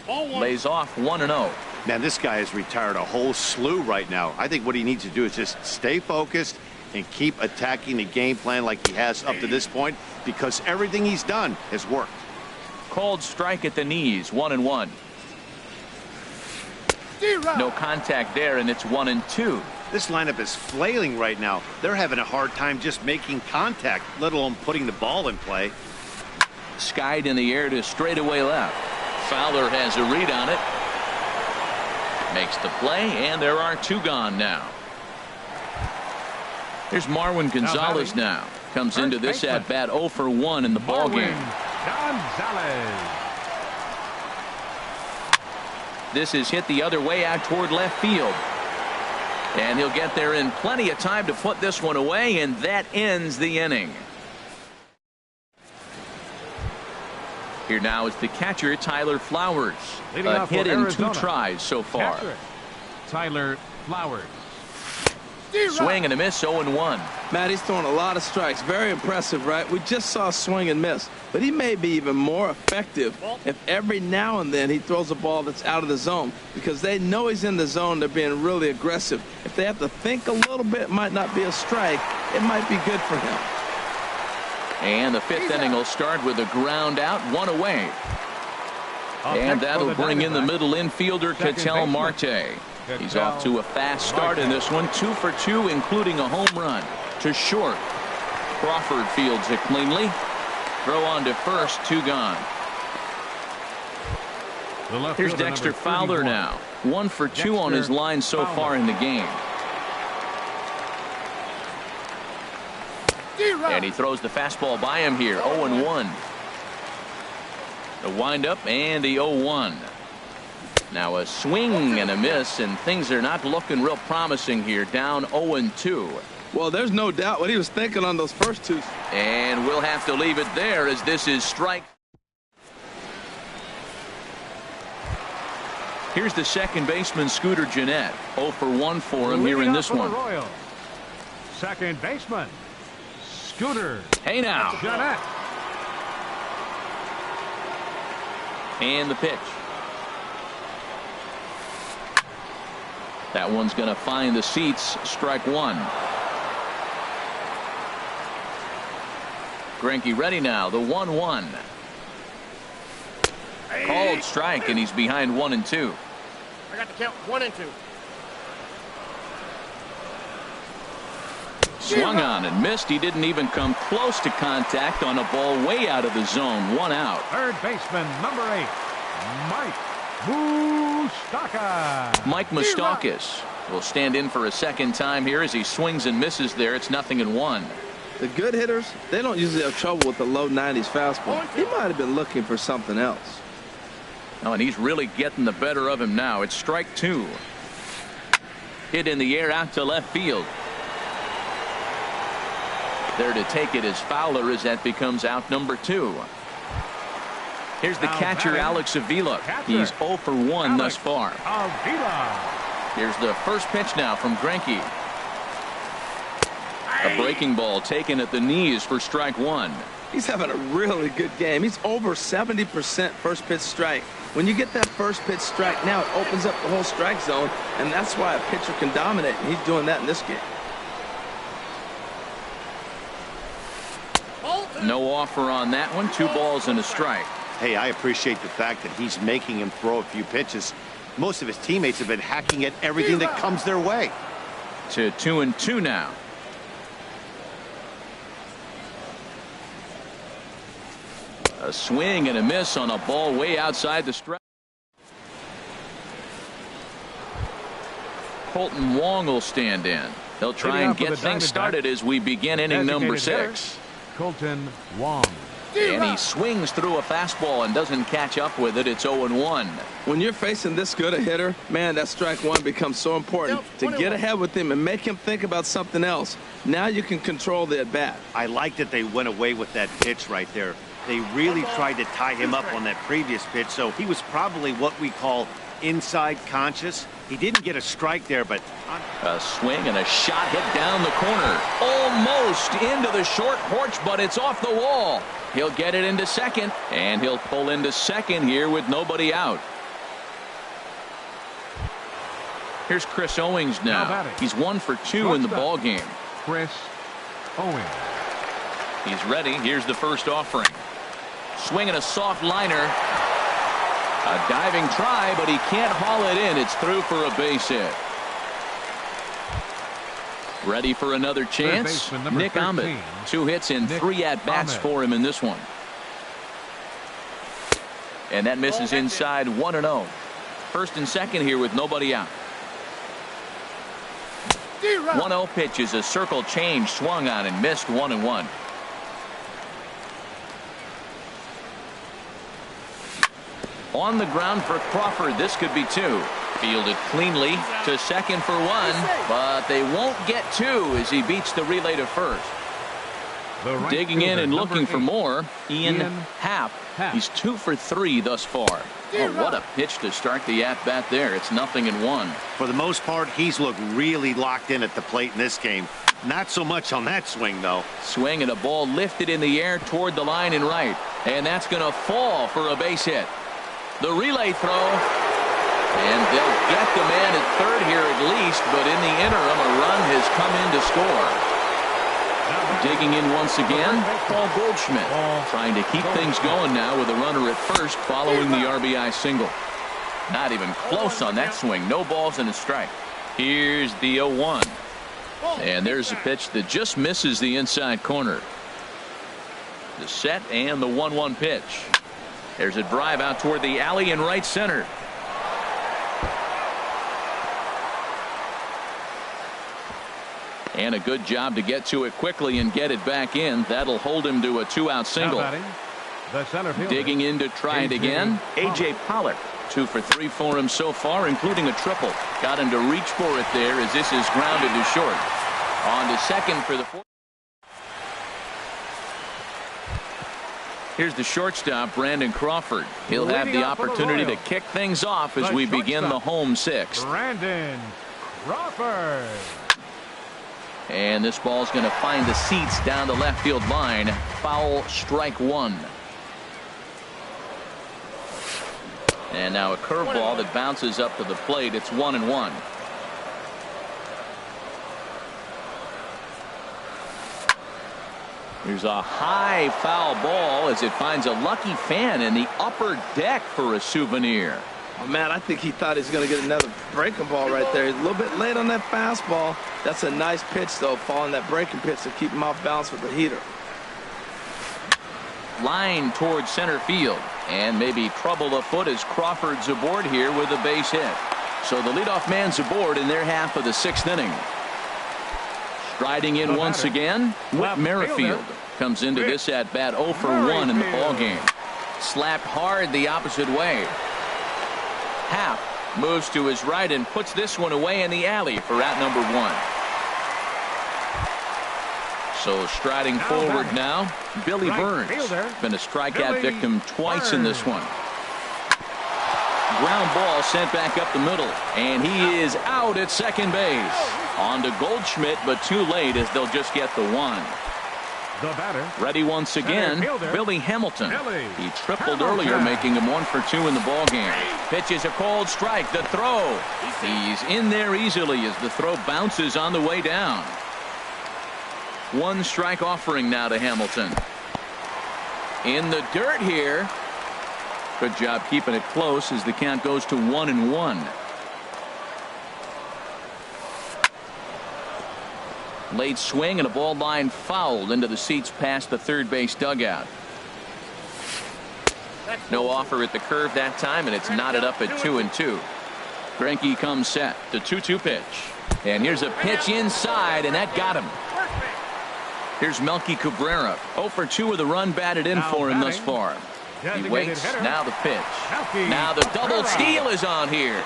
Lays off 1-0. Man, this guy has retired a whole slew right now. I think what he needs to do is just stay focused and keep attacking the game plan like he has up to this point, because everything he's done has worked. Called strike at the knees, 1-1. No contact there, and it's 1-2. This lineup is flailing right now. They're having a hard time just making contact, let alone putting the ball in play. Skied in the air to straightaway left. Fowler has a read on it. Makes the play, and there are 2 gone now. Here's Marwin Gonzalez now. Comes into this at bat 0 for 1 in the ball game. Gonzalez. This is hit the other way out toward left field. And he'll get there in plenty of time to put this one away, and that ends the inning. Here now is the catcher, Tyler Flowers. A hit in 2 tries so far. Catcher, Tyler Flowers. Swing and a miss, 0-1. Matt, he's throwing a lot of strikes. Very impressive, right? We just saw a swing and miss. But he may be even more effective if every now and then he throws a ball that's out of the zone, because they know he's in the zone. They're being really aggressive. If they have to think a little bit, it might not be a strike. It might be good for him. And the 5th inning will start with a ground out, 1 away. And that'll bring in the middle infielder, Ketel Marte. He's off to a fast start in this one, 2 for 2, including a home run to short. Crawford fields it cleanly. Throw on to first, 2 gone. Here's Dexter Fowler now, 1 for 2 on his line so far in the game. And he throws the fastball by him here, 0-1. The windup and the 0-1. Now a swing and a miss, and things are not looking real promising here, down 0-2. Well, there's no doubt what he was thinking on those first 2. And we'll have to leave it there, as this is strike. Here's the second baseman, Scooter Gennett. 0 for 1 for him here in this one. Royals, second baseman, Scooter. Hey now. Gennett. And the pitch. That one's going to find the seats. Strike 1. Greinke ready now. The 1-1. Called strike, and he's behind 1 and 2. I got the count 1 and 2. Swung on and missed. He didn't even come close to contact on a ball way out of the zone. 1 out. Third baseman, number 8, Mike Moustakas. Mike Moustakas will stand in for a second time here as he swings and misses there. It's 0-1. The good hitters, they don't usually have trouble with the low 90s fastball. He might have been looking for something else. Oh, and he's really getting the better of him now. It's strike 2. Hit in the air out to left field. There to take it is Fowler, as that becomes out number 2. Here's the catcher, Alex Avila. He's 0 for 1 thus far. Avila. Here's the first pitch now from Greinke. A breaking ball taken at the knees for strike 1. He's having a really good game. He's over 70% first pitch strike. When you get that first pitch strike, now it opens up the whole strike zone, and that's why a pitcher can dominate, and he's doing that in this game. No offer on that one. 2 balls and a strike. Hey, I appreciate the fact that he's making him throw a few pitches. Most of his teammates have been hacking at everything that comes their way. To 2-2 now. A swing and a miss on a ball way outside the strike. Colton Wong will stand in. They'll try and get things started as we begin inning number 6. Colton Wong. And he swings through a fastball and doesn't catch up with it. It's 0-1. When you're facing this good a hitter, man, that strike 1 becomes so important to get ahead with him and make him think about something else. Now you can control the at bat. I like that they went away with that pitch right there. They really tried to tie him up on that previous pitch, so he was probably what we call inside conscious. He didn't get a strike there, but a swing and a shot hit down the corner, almost into the short porch, but it's off the wall. He'll get it into second, and he'll pull into second here with nobody out. Here's Chris Owings now. He's 1 for 2 in the ball game. Chris Owings. He's ready. Here's the first offering. Swinging a soft liner. A diving try, but he can't haul it in. It's through for a base hit. Ready for another chance? Nick Ahmed. 2 hits and 3 at-bats for him in this one. And that misses inside, 1-0. First and second here with nobody out. 1-0 pitch is a circle change swung on and missed 1-1. On the ground for Crawford. This could be 2. Fielded cleanly to second for 1, but they won't get 2 as he beats the relay to first. Right digging in and looking for more, Ian Happ. Happ. He's 2 for 3 thus far. Oh, what a pitch to start the at-bat there. It's 0-1. For the most part, he's looked really locked in at the plate in this game. Not so much on that swing, though. Swing and a ball lifted in the air toward the line and right. And that's going to fall for a base hit. The relay throw. And they'll get the man at third here at least, but in the interim, a run has come in to score. Digging in once again, Paul Goldschmidt, trying to keep things going now with a runner at first following the RBI single. Not even close on that swing. No balls and a strike. Here's the 0-1. And there's a pitch that just misses the inside corner. The set and the 1-1 pitch. There's a drive out toward the alley in right center. And a good job to get to it quickly and get it back in. That'll hold him to a 2-out single. Digging in to try it again, A.J. Pollock. 2 for 3 for him so far, including a triple. Got him to reach for it there as this is grounded to short. On to second for the fourth. Here's the shortstop, Brandon Crawford. He'll have the opportunity to kick things off as we begin the home 6th. Brandon Crawford. And this ball's going to find the seats down the left field line. Foul, strike 1. And now a curveball that bounces up to the plate. It's 1-1. Here's a high foul ball as it finds a lucky fan in the upper deck for a souvenir. Oh, man, I think he thought he was going to get another breaking ball right there. He's a little bit late on that fastball. That's a nice pitch, though, following that breaking pitch to keep him off balance with the heater. Line towards center field. And maybe trouble afoot as Crawford's aboard here with a base hit. So the leadoff man's aboard in their half of the 6th inning. Striding in once again, Whit Merrifield comes into this at bat 0 for 1 in the ball game. Slapped hard the opposite way. Happ moves to his right and puts this one away in the alley for out number 1. So striding forward now, Billy Burns. Been a strikeout victim twice in this one. Ground ball sent back up the middle, and he is out at second base. On to Goldschmidt, but too late as they'll just get the 1. The batter. Ready once again, Billy Hamilton. He tripled earlier, making him 1 for 2 in the ball game. Pitches a cold strike. The throw. He's in there easily as the throw bounces on the way down. 1 strike offering now to Hamilton. In the dirt here. Good job keeping it close as the count goes to 1-1. Late swing and a ball line fouled into the seats past the third base dugout. No offer at the curve that time, and it's knotted up at 2-2. Greinke comes set. The 2-2 pitch. And here's a pitch inside, and that got him. Here's Melky Cabrera. 0 for 2 with a run batted in for him thus far. He waits. Now the pitch. Now the double steal is on here.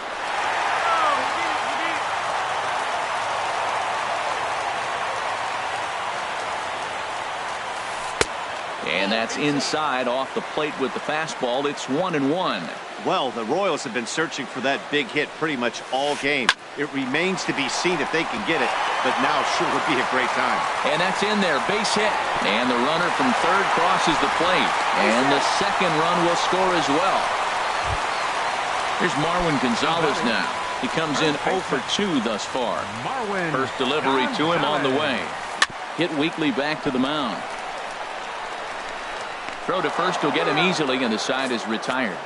And that's inside off the plate with the fastball. It's 1-1. Well, the Royals have been searching for that big hit pretty much all game. It remains to be seen if they can get it, but now sure would be a great time. And that's in there. Base hit. And the runner from third crosses the plate. And the second run will score as well. Here's Marwin Gonzalez now. He comes in 0 for 2 thus far. First delivery to him on the way. Hit weakly back to the mound. Throw to first will get him easily, and the side is retired.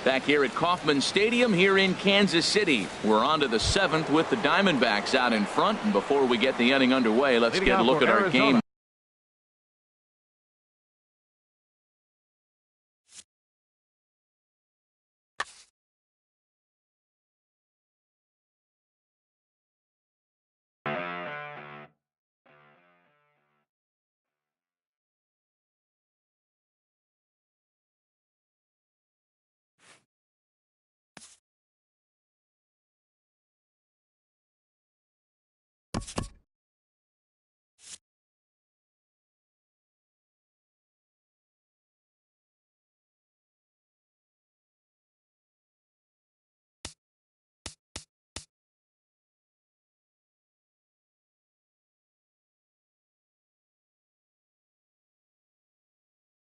Back here at Kauffman Stadium here in Kansas City. We're on to the 7th with the Diamondbacks out in front. And before we get the inning underway, let's get a look at our game.